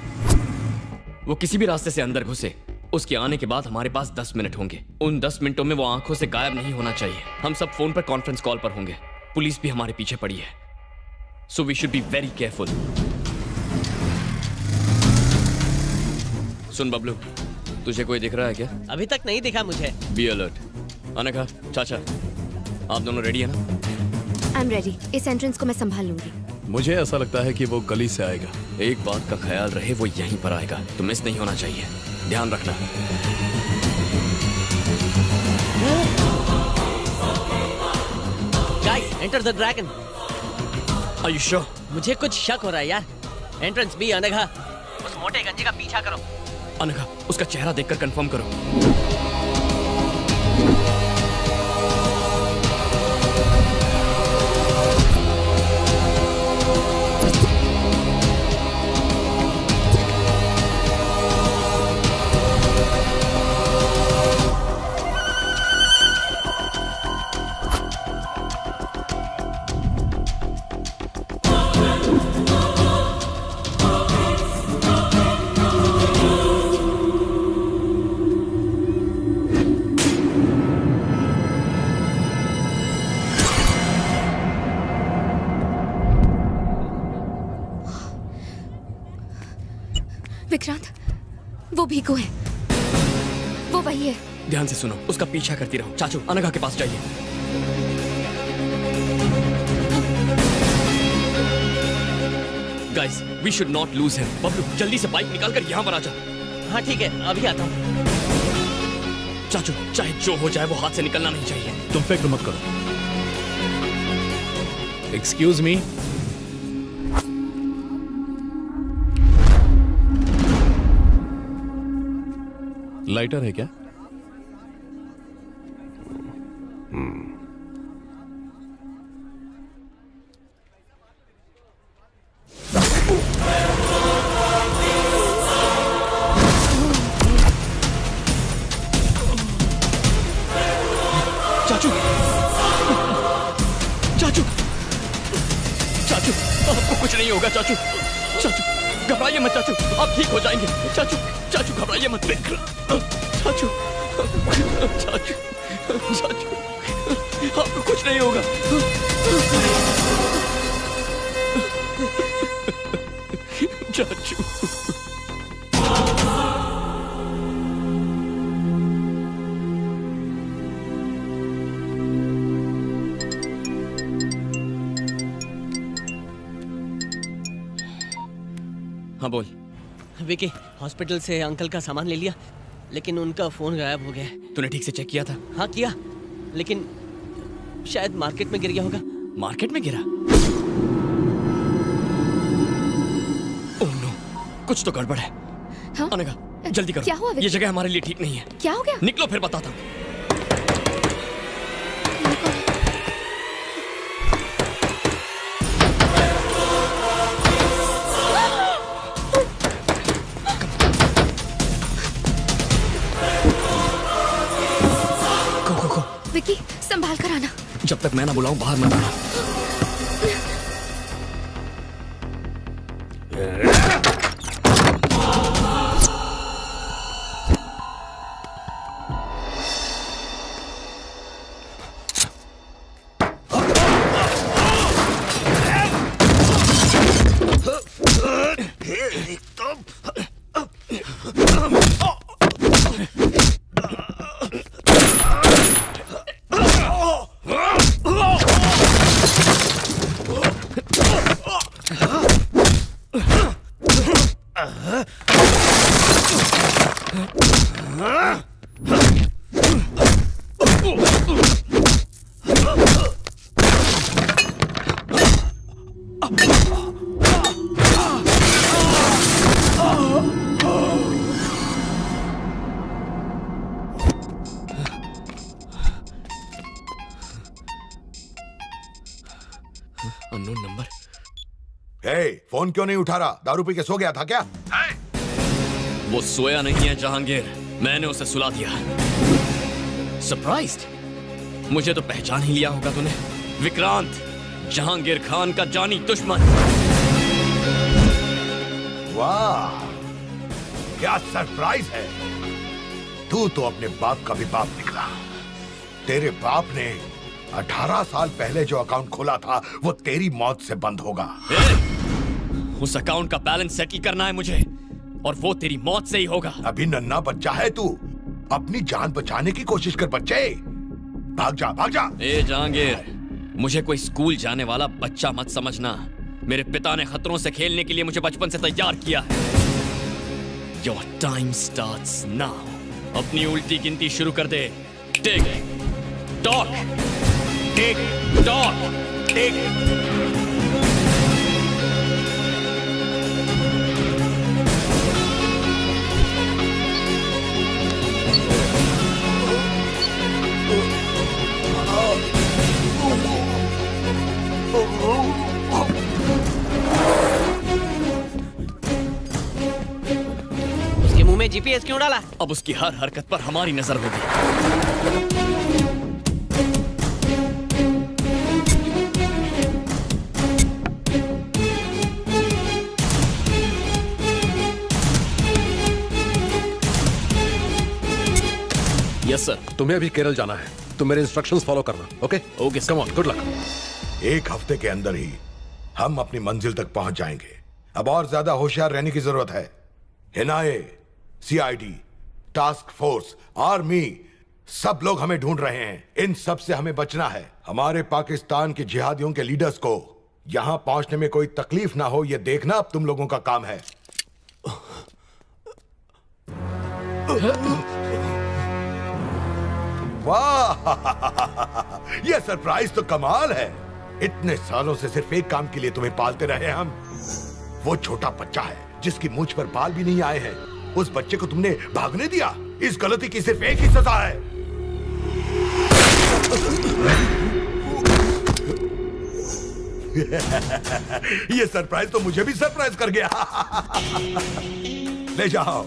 वो किसी भी रास्ते से अंदर घुसे, उसके आने के बाद हमारे पास 10 मिनट होंगे। उन 10 मिनटों में वो आंखों से गायब नहीं होना चाहिए। हम सब फोन पर कॉन्फ्रेंस कॉल पर होंगे। पुलिस भी हमारे पीछे पड़ी है, so we should be very careful. सुन बबलू, तुझे कोई दिख रहा है क्या? अभी तक नहीं दिखा मुझे। Be alert. अनघा, चाचा, आप दोनों रेडी है ना? I am ready. इस एंट्रेंस को मैं संभाल लूंगी। मुझे ऐसा लगता है कि वो गली से आएगा। एक बात का ख्याल रहे, वो यहीं पर आएगा, तो मिस नहीं होना चाहिए। ध्यान रखना। Guys, enter the dragon. Are you sure? मुझे कुछ शक हो रहा है यार। एंट्रेंस बी अनघा। उस मोटे गंजे का पीछा करो। अनघा, उसका चेहरा देखकर कंफर्म करो। विक्रांत, वो भीखू है, वो वही है। ध्यान से सुनो, उसका पीछा करती रहो। चाचू, अनघा के पास जाइए। Guys, we should not lose him. Bablu, जल्दी से बाइक निकाल कर यहाँ पर आ जाओ। हाँ ठीक है, अभी आता हूँ। चाचू, चाहे जो हो जाए वो हाथ से निकलना नहीं चाहिए। तुम फिक्र मत करो। Excuse me. लाइटर है क्या? चाचू, चाचू, चाचू, आपको कुछ नहीं होगा चाचू। चाचू, घबराइए मत चाचू, आप ठीक हो जाएंगे। चाचू, चाचू घबराइए मत। चाचू, चाचू, चाचू, आपको कुछ नहीं होगा। चाचू, हाँ बोल। विकी, हॉस्पिटल से अंकल का सामान ले लिया, लेकिन उनका फोन गायब हो गया है। तूने ठीक से चेक किया था? हाँ किया, लेकिन शायद मार्केट में गिर गया होगा। मार्केट में गिरा? ओह नो, कुछ तो गड़बड़ है। हाँ? अनघा, जल्दी करो। क्या हुआ विकी? ये जगह हमारे लिए ठीक नहीं है। क्या हो गया? निकलो फिर बताता हूँ। विकी, संभाल कर आना। जब तक मैं ना बुलाऊं बाहर मत आना। Unknown number. फोन क्यों नहीं उठा रहा? दारू पी के सो गया था क्या? वो सोया नहीं है जहांगीर, मैंने उसे सुला दिया। सरप्राइज्ड? मुझे तो पहचान ही लिया होगा तूने। विक्रांत, जहांगीर खान का जानी दुश्मन। वाह, क्या सरप्राइज है। तू तो अपने बाप का भी बाप निकला। तेरे बाप ने 18 साल पहले जो अकाउंट खोला था वो तेरी मौत से बंद होगा। उस अकाउंट का बैलेंस सेटल करना है मुझे, और वो तेरी मौत से ही होगा। अभी नन्हा बच्चा है तू, अपनी जान बचाने की कोशिश कर बच्चे। भाग जा, भाग जा। ए जहांगीर, मुझे कोई स्कूल जाने वाला बच्चा मत समझना। मेरे पिता ने खतरों से खेलने के लिए मुझे बचपन से तैयार किया है। Your time starts now. अपनी उल्टी गिनती शुरू कर दे। टिक टॉक, टिक टॉक, टिक। उसके मुंह में जीपीएस क्यों डाला? अब उसकी हर हरकत पर हमारी नजर होगी। Yes sir. तुम्हें अभी केरल जाना है, तुम मेरे इंस्ट्रक्शंस फॉलो करना। Okay okay, come on, good luck. एक हफ्ते के अंदर ही हम अपनी मंजिल तक पहुंच जाएंगे। अब और ज्यादा होशियार रहने की जरूरत है। NIA, CID, task force, army, सब लोग हमें ढूंढ रहे हैं। इन सब से हमें बचना है। हमारे पाकिस्तान के जिहादियों के लीडर्स को यहां पहुंचने में कोई तकलीफ ना हो, यह देखना अब तुम लोगों का काम है। वाह, यह सरप्राइज तो कमाल है। इतने सालों से सिर्फ एक काम के लिए तुम्हें पालते रहे हम। वो छोटा बच्चा है जिसकी मूंछ पर बाल भी नहीं आए हैं, उस बच्चे को तुमने भागने दिया। इस गलती की सिर्फ एक ही सजा है। ये सरप्राइज तो मुझे भी सरप्राइज कर गया। ले जाओ,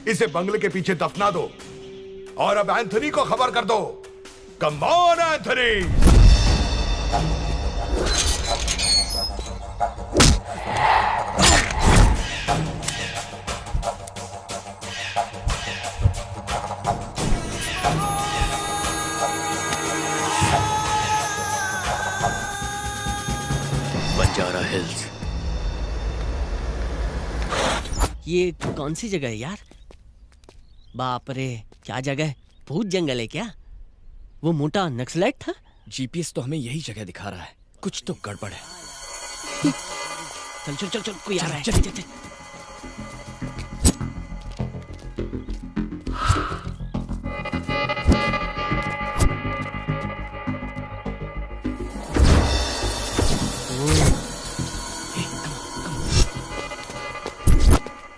इसे बंगले के पीछे दफना दो और अब एंथनी को खबर कर दो। Come on Anthony. Banjara hills. ये कौन सी जगह है यार? बाप रे, क्या जगह है? भूत जंगल है क्या? वो मोटा नक्सलाइट था? जीपीएस तो हमें यही जगह दिखा रहा है, कुछ तो गड़बड़ है। चल चल चल चल, कोई आ रहा है। चल, चल, चल।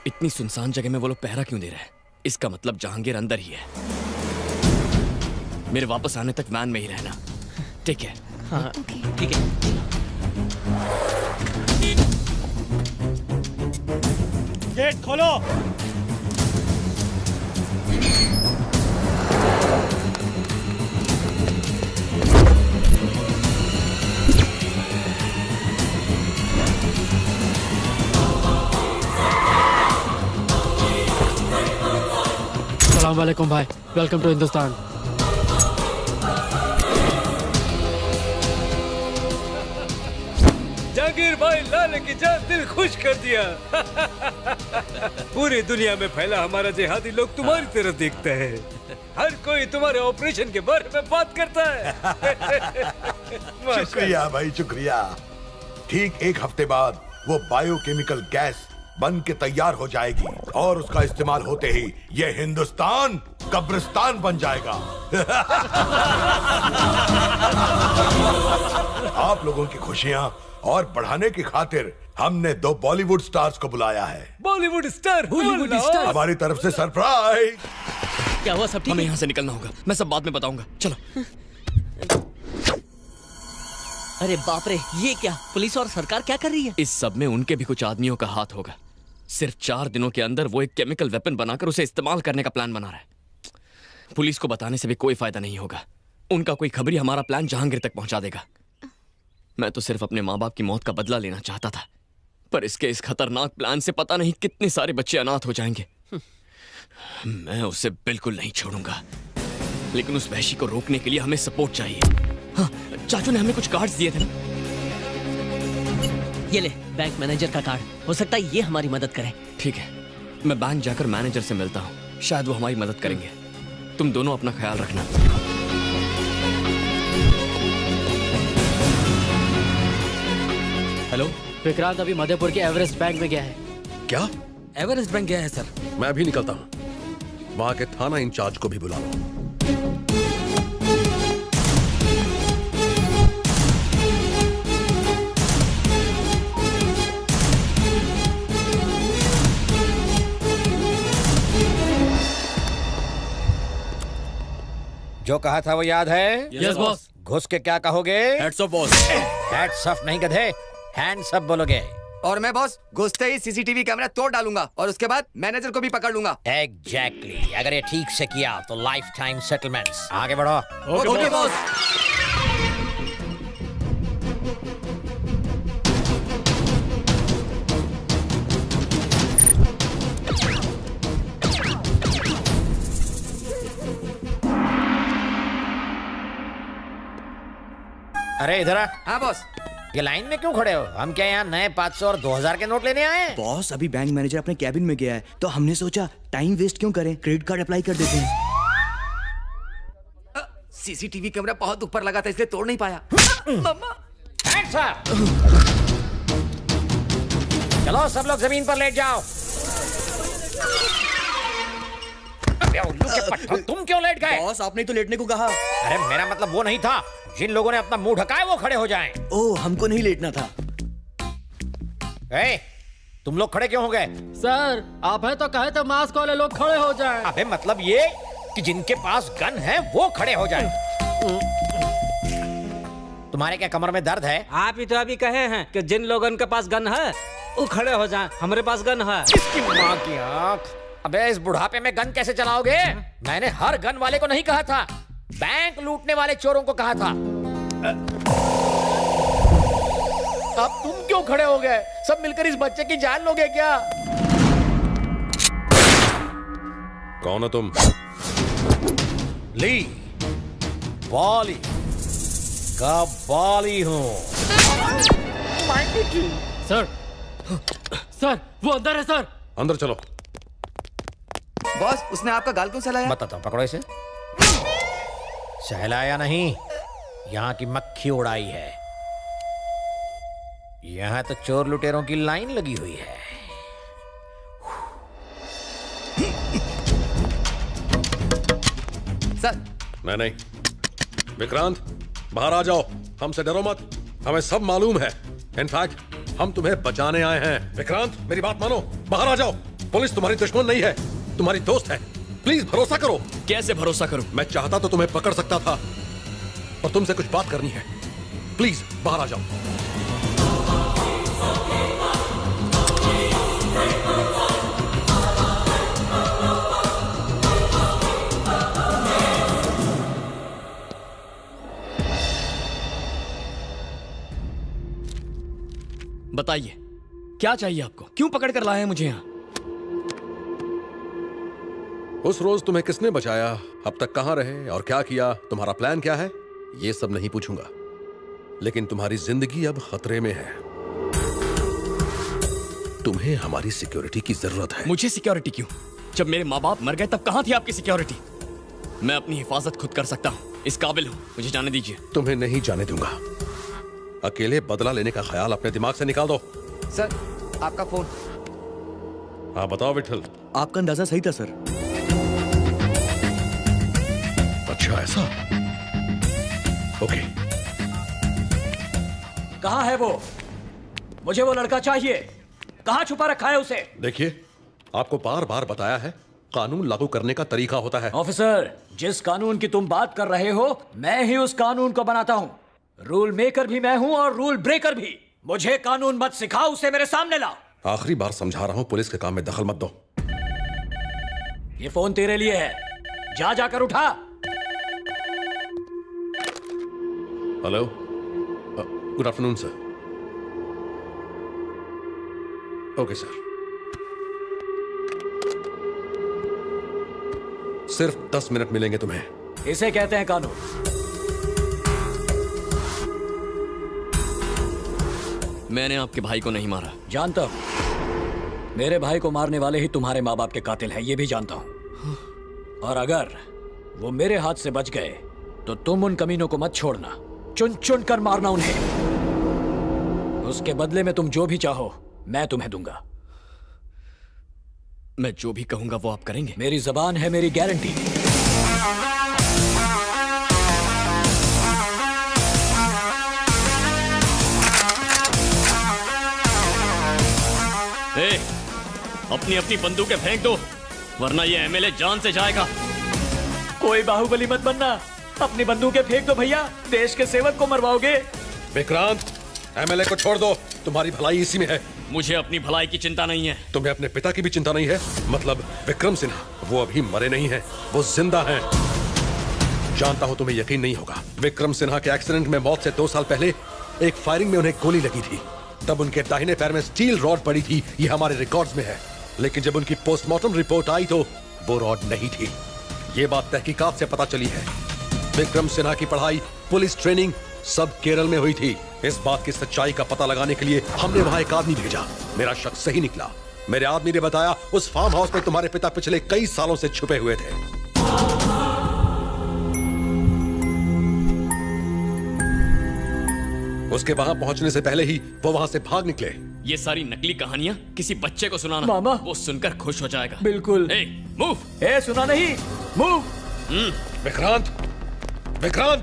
इतनी सुनसान जगह में वो लोग पहरा क्यों दे रहे हैं? इसका मतलब जहांगीर अंदर ही है। मेरे वापस आने तक वैन में ही रहना, ठीक है? हाँ, ठीक है। गेट खोलो। अस्सलाम वालेकुम भाई, वेलकम टू हिंदुस्तान। जहांगीर भाई लाले की जान दिल खुश कर दिया। पूरी दुनिया में फैला हमारा जिहादी लोग तुम्हारी तरफ देखता है। हर कोई तुम्हारे ऑपरेशन के बारे में बात करता है। शुक्रिया भाई, शुक्रिया। ठीक एक हफ्ते बाद वो बायोकेमिकल गैस बन के तैयार हो जाएगी और उसका इस्तेमाल होते ही ये हिंदुस्तान कब्रिस्तान बन जाएगा। आप लोगों की खुशियां और बढ़ाने की खातिर हमने 2 बॉलीवुड स्टार्स को बुलाया है। Bollywood star, Bollywood star. हमारी तरफ से सरप्राइज। क्या हुआ? सब ठीक? हमें यहाँ से निकलना होगा, मैं सब बाद में बताऊंगा। चलो। अरे बाप रे, ये क्या? पुलिस और सरकार क्या कर रही है? इस सब में उनके भी कुछ आदमियों का हाथ होगा। सिर्फ 4 दिनों के अंदर वो एक केमिकल वेपन बनाकर उसे इस्तेमाल करने का प्लान बना रहा है। पुलिस को बताने से भी कोई फायदा नहीं होगा। उनका कोई खबरी हमारा प्लान जहांगीर तक पहुंचा देगा। मैं तो सिर्फ अपने माँ बाप की मौत का बदला लेना चाहता था, पर इसके इस खतरनाक प्लान से पता नहीं कितने सारे बच्चे अनाथ हो जाएंगे। मैं उसे बिल्कुल नहीं छोड़ूंगा, लेकिन उस वहशी को रोकने के लिए हमें सपोर्ट चाहिए। हाँ, चाचू ने हमें कुछ कार्ड्स दिए थे ना? ये ले, बैंक मैनेजर का कार्ड। हो सकता है ये हमारी मदद करे। ठीक है, मैं बैंक जाकर मैनेजर से मिलता हूँ, शायद वो हमारी मदद करेंगे। तुम दोनों अपना ख्याल रखना। हेलो, विक्रांत अभी मध्यपुर के एवरेस्ट बैंक में गया है। क्या? एवरेस्ट बैंक गया है सर। मैं भी निकलता हूँ, वहां के थाना इंचार्ज को भी बुला लो। जो कहा था वो याद है? Yes boss. घुस के क्या कहोगे? Heads of boss. Hats off नहीं गधे, हैंड्स अप बोलोगे। और मैं बॉस घुसते ही सीसीटीवी कैमरा तोड़ डालूंगा और उसके बाद मैनेजर को भी पकड़ लूंगा। एग्जैक्टली। अगर ये ठीक से किया तो लाइफ टाइम सेटलमेंट्स। आगे बढ़ो। Okay boss. अरे इधर आ। हाँ बॉस। ये लाइन में क्यों खड़े हो? हम क्या यहाँ नए 500 और 2000 के नोट लेने आए हैं? बॉस अभी बैंक मैनेजर अपने कैबिन में गया है तो हमने सोचा टाइम वेस्ट क्यों करें, क्रेडिट कार्ड अप्लाई कर देते हैं। सीसीटीवी कैमरा बहुत ऊपर लगा था इसलिए तोड़ नहीं पाया। मम्मा चलो सब लोग जमीन पर लेट जाओ। अबे उल्लू के पट्टो, तुम क्यों लेट गए? बॉस आपने तो लेटने को कहा। अरे मेरा मतलब वो नहीं था, जिन लोगों ने अपना मुंह ढका है वो खड़े हो जाएं। ओह हमको नहीं लेटना था। ए, तुम लोग खड़े क्यों हो गए? सर आप है तो कहे तो मास्क वाले लोग खड़े हो जाएं। अबे मतलब ये कि जिनके पास गन है वो खड़े हो जाएं। तुम्हारे क्या कमर में दर्द है? आप ही तो अभी कहे हैं कि जिन लोगों के पास गन है वो खड़े हो जाएं। हमारे पास गन है। इसकी माँ की आँख। अबे इस बुढ़ापे में गन कैसे चलाओगे? मैंने हर गन वाले को नहीं कहा था, बैंक लूटने वाले चोरों को कहा था। अब तुम क्यों खड़े हो गए? सब मिलकर इस बच्चे की जान लोगे क्या? कौन हो तुम? ली बॉली का बॉली हूँ। सर सर वो अंदर है सर। अंदर चलो। बॉस उसने आपका गाल क्यों सहलाया? बताता हूँ, पकड़ो इसे। सहलाया नहीं, यहाँ की मक्खी उड़ाई है। यहाँ तो चोर लुटेरों की लाइन लगी हुई है। सर मैं नहीं। विक्रांत बाहर आ जाओ, हमसे डरो मत, हमें सब मालूम है। इनफैक्ट हम तुम्हें बचाने आए हैं। विक्रांत मेरी बात मानो, बाहर आ जाओ। पुलिस तुम्हारी दुश्मन नहीं है, तुम्हारी दोस्त है। प्लीज भरोसा करो। कैसे भरोसा करूं? मैं चाहता तो तुम्हें पकड़ सकता था, और तुमसे कुछ बात करनी है। प्लीज बाहर आ जाओ। बताइए क्या चाहिए आपको? क्यों पकड़ कर लाए हैं मुझे यहाँ? उस रोज तुम्हें किसने बचाया, अब तक कहां रहे और क्या किया, तुम्हारा प्लान क्या है, ये सब नहीं पूछूंगा। लेकिन तुम्हारी जिंदगी अब खतरे में है। तुम्हें हमारी सिक्योरिटी की जरूरत है। मुझे सिक्योरिटी क्यों? जब मेरे माँ बाप मर गए तब कहां थी आपकी सिक्योरिटी? मैं अपनी हिफाजत खुद कर सकता हूँ, इस काबिल हूँ, मुझे जाने दीजिए। तुम्हें नहीं जाने दूंगा। अकेले बदला लेने का ख्याल अपने दिमाग से निकाल दो। सर आपका फोन। हाँ बताओ विठल। आपका अंदाजा सही था सर। अच्छा ऐसा? ओके। कहाँ है वो? मुझे वो लड़का चाहिए। कहाँ छुपा रखा है उसे? देखिए आपको बार बार बताया है, कानून लागू करने का तरीका होता है। ऑफिसर, जिस कानून की तुम बात कर रहे हो मैं ही उस कानून को बनाता हूँ। रूल मेकर भी मैं हूँ और रूल ब्रेकर भी। मुझे कानून मत सिखाओ, उसे मेरे सामने लाओ। आखिरी बार समझा रहा हूँ, पुलिस के काम में दखल मत दो। ये फोन तेरे लिए है, जा जाकर उठा। Hello, good afternoon sir. Okay sir. सिर्फ 10 मिनट मिलेंगे तुम्हें। इसे कहते हैं कानून। मैंने आपके भाई को नहीं मारा। जानता हूं, मेरे भाई को मारने वाले ही तुम्हारे माँ बाप के कातिल हैं, ये भी जानता हूं। और अगर वो मेरे हाथ से बच गए तो तुम उन कमीनों को मत छोड़ना, चुन चुन कर मारना उन्हें। उसके बदले में तुम जो भी चाहो मैं तुम्हें दूंगा। मैं जो भी कहूंगा वो आप करेंगे? मेरी जबान है मेरी गारंटी। अपनी अपनी बंदूकें फेंक दो, वरना ये एमएलए जान से जाएगा। कोई बाहुबली मत बनना, अपनी बंदूकें फेंक दो भैया, देश के सेवक को मरवाओगे। विक्रांत, एमएलए को छोड़ दो, तुम्हारी भलाई इसी में है। मुझे अपनी भलाई की चिंता नहीं है। तुम्हें अपने पिता की भी चिंता नहीं है? मतलब विक्रम सिन्हा, वो अभी मरे नहीं हैं, वो जिंदा हैं। जानता हूं तुम्हें यकीन नहीं होगा, विक्रम सिन्हा के एक्सीडेंट में मौत से 2 साल पहले एक फायरिंग में उन्हें गोली लगी थी। तब उनके दाहिने पैर में स्टील रॉड पड़ी थी, ये हमारे रिकॉर्ड्स में है। लेकिन जब उनकी पोस्टमार्टम रिपोर्ट आई तो वो रॉड नहीं थी। ये बात तहकीकात से पता चली है। विक्रम सिन्हा की पढ़ाई, पुलिस ट्रेनिंग सब केरल में हुई थी। इस बात की सच्चाई का पता लगाने के लिए हमने वहां एक आदमी भेजा। मेरा शक सही निकला। मेरे आदमी ने बताया उस फार्म हाउस में तुम्हारे पिता पिछले कई सालों से छुपे हुए थे। उसके वहां पहुंचने से पहले ही वो वहां से भाग निकले। ये सारी नकली कहानियां किसी बच्चे को सुनाना, मामा। वो सुनकर खुश हो जाएगा। बिल्कुल। मूव। ए सुना नहीं, मूव। विक्रांत, विक्रांत।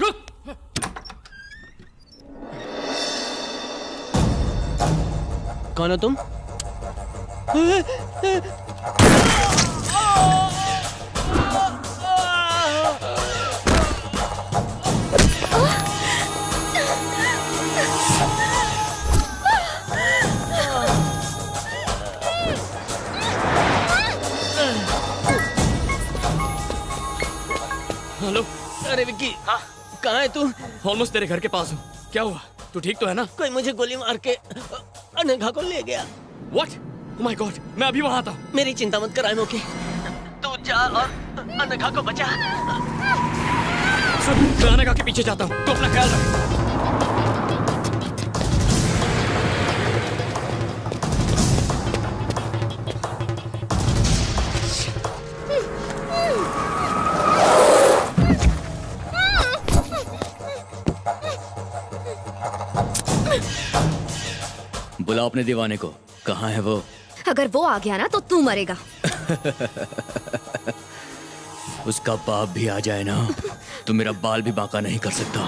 रुक। कौन हो तुम? हेलो। अरे विक्की, हाँ कहाँ है तू? ऑलमोस्ट तेरे घर के पास हूँ। क्या हुआ? तू ठीक तो है ना? कोई मुझे गोली मार के अनघा को ले गया। What? Oh my God, मैं अभी वहाँ आता हूँ। मेरी चिंता मत कर, ओके। तू जा और अनघा को बचा। सुन, मैं अनघा के पीछे जाता हूँ, तो अपना ख्याल रख। बुलाओ अपने दीवाने को। कहाँ है वो? अगर वो आ गया ना तो तू मरेगा। उसका बाप भी आ जाए ना तो मेरा बाल भी बांका नहीं कर सकता।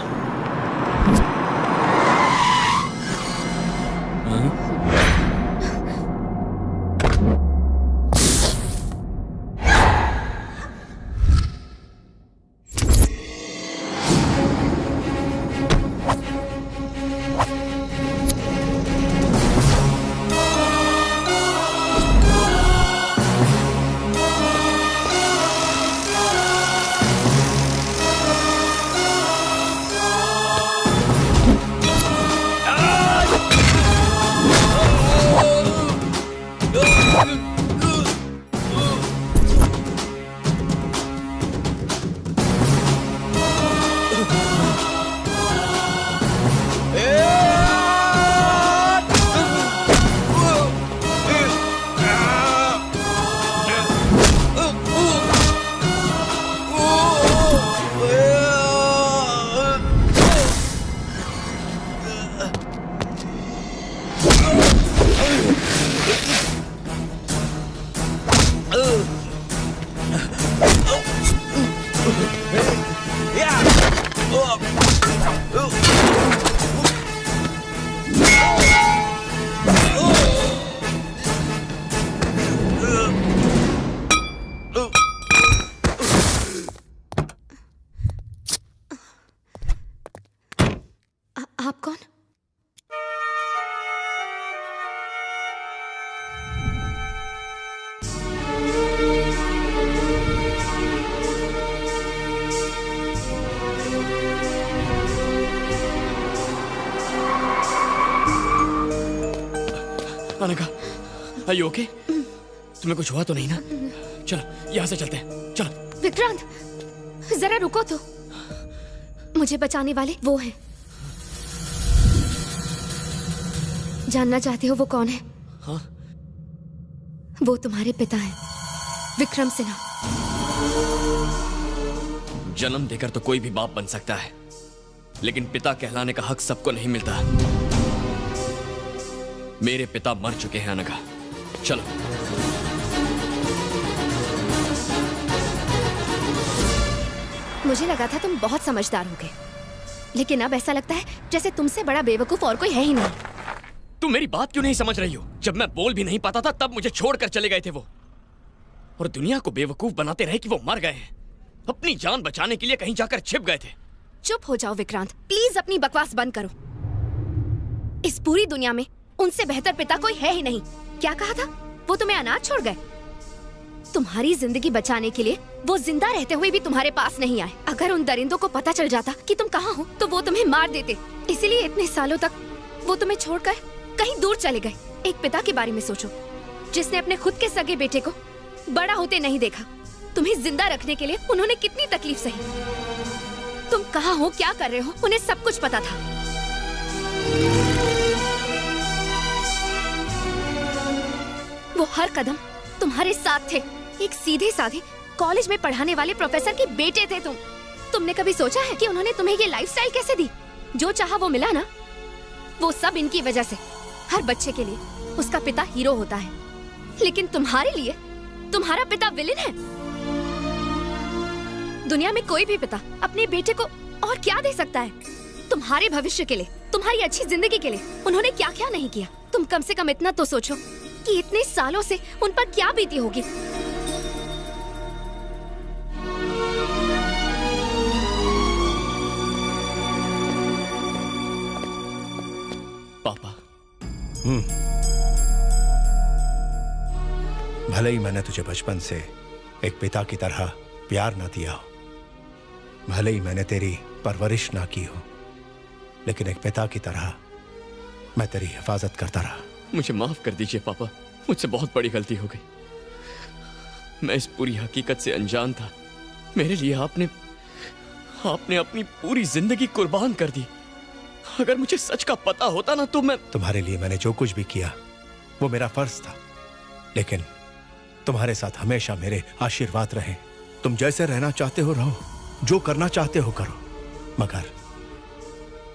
आप कौन? Anagha, are you okay? तुम्हें कुछ हुआ तो नहीं ना? चलो यहाँ से चलते हैं, चलो। विक्रांत, जरा रुको तो। मुझे बचाने वाले वो हैं। जानना चाहते हो वो कौन है? हाँ? वो तुम्हारे पिता हैं, विक्रम सिन्हा। जन्म देकर तो कोई भी बाप बन सकता है, लेकिन पिता कहलाने का हक सबको नहीं मिलता। मेरे पिता मर चुके हैं अनघा, चलो। मुझे लगा था तुम बहुत समझदार होगे, लेकिन अब ऐसा लगता है जैसे तुमसे बड़ा बेवकूफ और कोई है ही नहीं। तुम मेरी बात क्यों नहीं समझ रही हो? जब मैं बोल भी नहीं पाता था तब मुझे छोड़कर चले गए थे वो, और दुनिया को बेवकूफ बनाते रहे कि वो मर गए हैं। अपनी जान बचाने के लिए कहीं जाकर छिप गए थे। चुप हो जाओ विक्रांत, प्लीज अपनी बकवास बंद करो। इस पूरी दुनिया में उनसे बेहतर पिता कोई है ही नहीं। क्या कहा था? वो तुम्हें अनाथ छोड़ गए। तुम्हारी जिंदगी बचाने के लिए वो जिंदा रहते हुए भी तुम्हारे पास नहीं आए। अगर उन दरिंदों को पता चल जाता कि तुम कहाँ हो तो वो तुम्हें मार देते। इसीलिए इतने सालों तक वो तुम्हें छोड़कर कहीं दूर चले गए। एक पिता के बारे में सोचो जिसने अपने खुद के सगे बेटे को बड़ा होते नहीं देखा, तुम्हें जिंदा रखने के लिए उन्होंने कितनी तकलीफ सही। तुम कहाँ हो, क्या कर रहे हो, उन्हें सब कुछ पता था। वो हर कदम तुम्हारे साथ थे। एक सीधे साधे कॉलेज में पढ़ाने वाले प्रोफेसर के बेटे थे तुम। तुमने कभी सोचा है कि उन्होंने तुम्हें ये लाइफस्टाइल कैसे दी? जो चाहा वो मिला ना, वो सब इनकी वजह से। हर बच्चे के लिए उसका पिता हीरो होता है, लेकिन तुम्हारे लिए तुम्हारा पिता विलेन है। दुनिया में कोई भी पिता अपने बेटे को और क्या दे सकता है? तुम्हारे भविष्य के लिए, तुम्हारी अच्छी जिंदगी के लिए उन्होंने क्या क्या नहीं किया। तुम कम से कम इतना तो सोचो कि इतने सालों से उन पर क्या बीती होगी। पापा, भले ही मैंने तुझे बचपन से एक पिता की तरह प्यार ना दिया हो, भले ही मैंने तेरी परवरिश ना की हो, लेकिन एक पिता की तरह मैं तेरी हिफाजत करता रहा। मुझे माफ कर दीजिए पापा, मुझसे बहुत बड़ी गलती हो गई। मैं इस पूरी हकीकत से अनजान था। मेरे लिए आपने अपनी पूरी जिंदगी कुर्बान कर दी। अगर मुझे सच का पता होता ना तो मैं तुम्हारे लिए मैंने जो कुछ भी किया वो मेरा फर्ज था, लेकिन तुम्हारे साथ हमेशा मेरे आशीर्वाद रहे। तुम जैसे रहना चाहते हो रहो, जो करना चाहते हो करो, मगर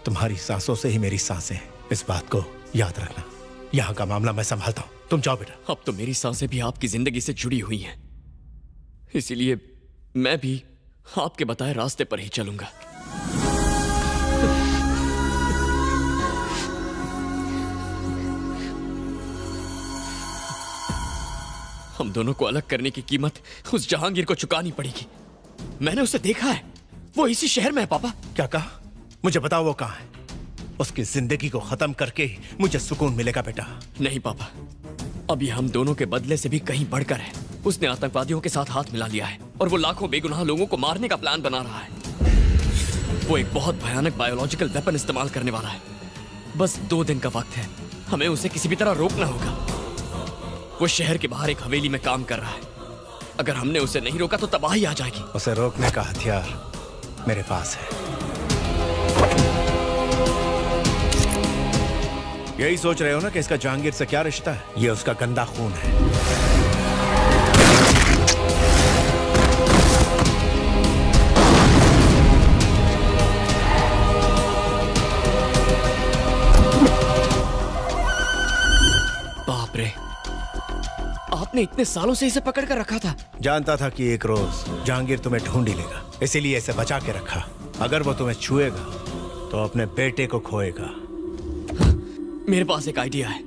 तुम्हारी सांसों से ही मेरी सांसें हैं। इस बात को याद रखना। यहाँ का मामला मैं संभालता हूँ, तुम जाओ बेटा। अब तो मेरी सांसें भी आपकी जिंदगी से जुड़ी हुई हैं, इसीलिए मैं भी आपके बताए रास्ते पर ही चलूंगा। हम दोनों को अलग करने की कीमत उस जहांगीर को चुकानी पड़ेगी। मैंने उसे देखा है, वो इसी शहर में है। पापा, क्या कहा? मुझे बताओ वो कहाँ है। उसकी जिंदगी को खत्म करके ही मुझे सुकून मिलेगा बेटा। नहीं पापा, अभी हम दोनों के बदले से भी कहीं बढ़कर है। उसने आतंकवादियों के साथ हाथ मिला लिया है और वो लाखों बेगुनाह लोगों को मारने का प्लान बना रहा है। वो एक बहुत भयानक बायोलॉजिकल वेपन इस्तेमाल करने वाला है। बस 2 दिन का वक्त है, हमें उसे किसी भी तरह रोकना होगा। वो शहर के बाहर एक हवेली में काम कर रहा है। अगर हमने उसे नहीं रोका तो तबाही आ जाएगी। उसे रोकने का हथियार मेरे पास है। यही सोच रहे हो ना कि इसका जहांगीर से क्या रिश्ता है? ये उसका गंदा खून है। बाप रे, आपने इतने सालों से इसे पकड़ कर रखा था? जानता था कि एक रोज जहांगीर तुम्हें ढूंढ ही लेगा, इसीलिए इसे बचा के रखा। अगर वो तुम्हें छुएगा तो अपने बेटे को खोएगा। मेरे पास एक आइडिया है,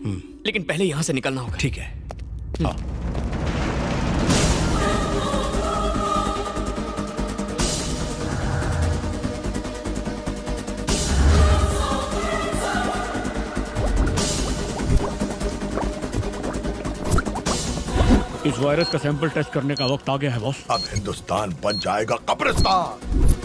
लेकिन पहले यहाँ से निकलना होगा। ठीक है, आओ। इस वायरस का सैंपल टेस्ट करने का वक्त आ गया है बॉस। अब हिंदुस्तान बन जाएगा कब्रिस्तान।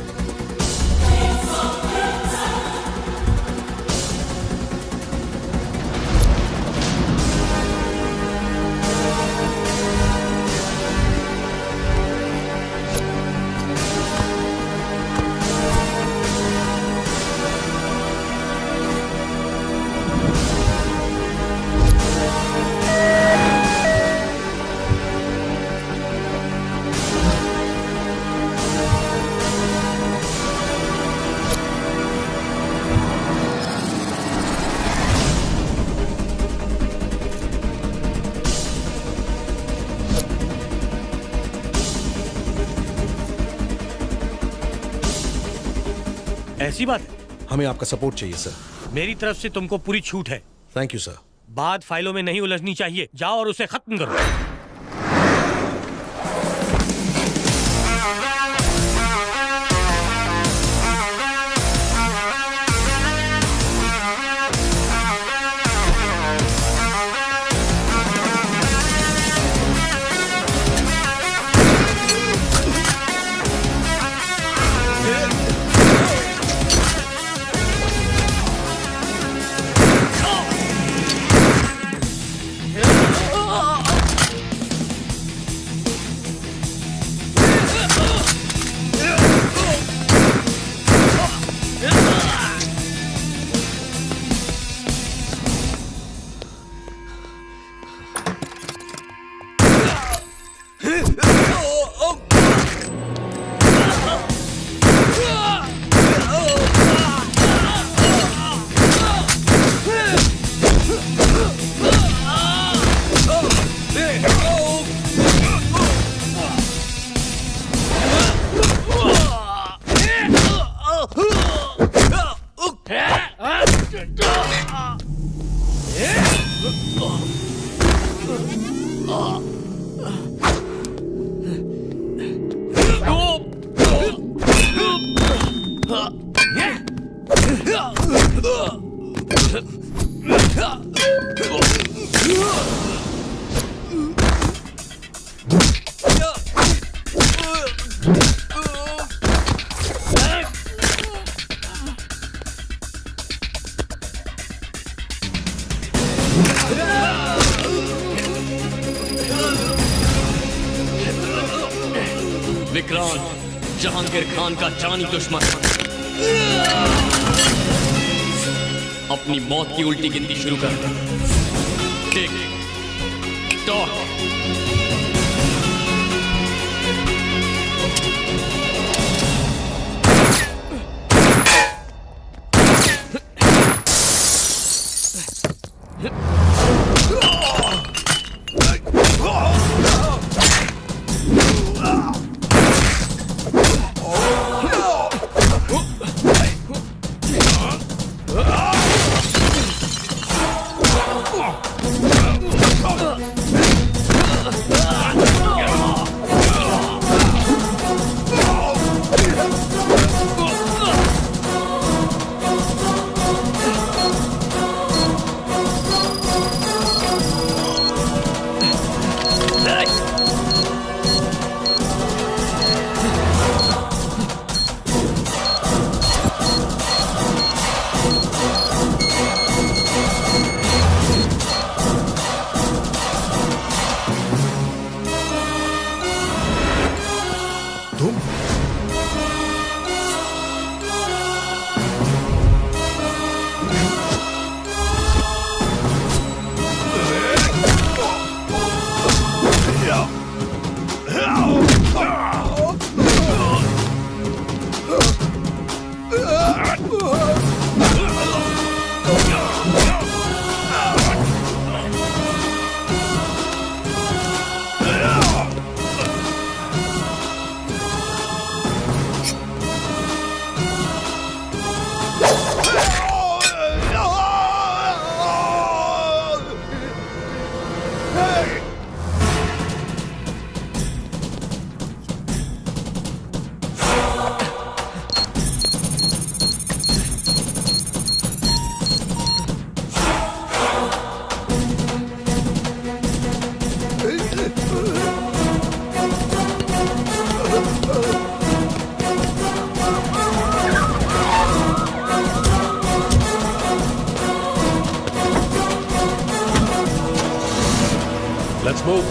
ऐसी बात है? हमें आपका सपोर्ट चाहिए सर। मेरी तरफ से तुमको पूरी छूट है। Thank you sir. बात फाइलों में नहीं उलझनी चाहिए। जाओ और उसे खत्म करो। विक्रांत जहांगीर खान का जानी दुश्मन अपनी मौत की उल्टी गिनती शुरू कर। Tick tock. Let's move.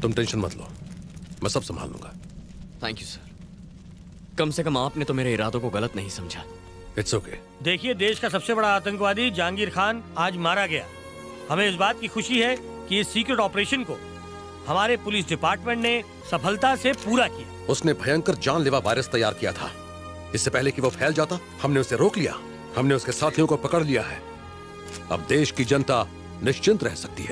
तुम टेंशन मत लो, मैं सब संभाल लूंगा। Thank you sir. कम से कम आपने तो मेरे इरादों को गलत नहीं समझा। It's okay. देखिए, देश का सबसे बड़ा आतंकवादी जहांगीर खान आज मारा गया। हमें इस बात की खुशी है कि इस सीक्रेट ऑपरेशन को हमारे पुलिस डिपार्टमेंट ने सफलता से पूरा किया। उसने भयंकर जानलेवा वायरस तैयार किया था। इससे पहले कि वो फैल जाता, हमने उसे रोक लिया। हमने उसके साथियों को पकड़ लिया है। अब देश की जनता निश्चिंत रह सकती है।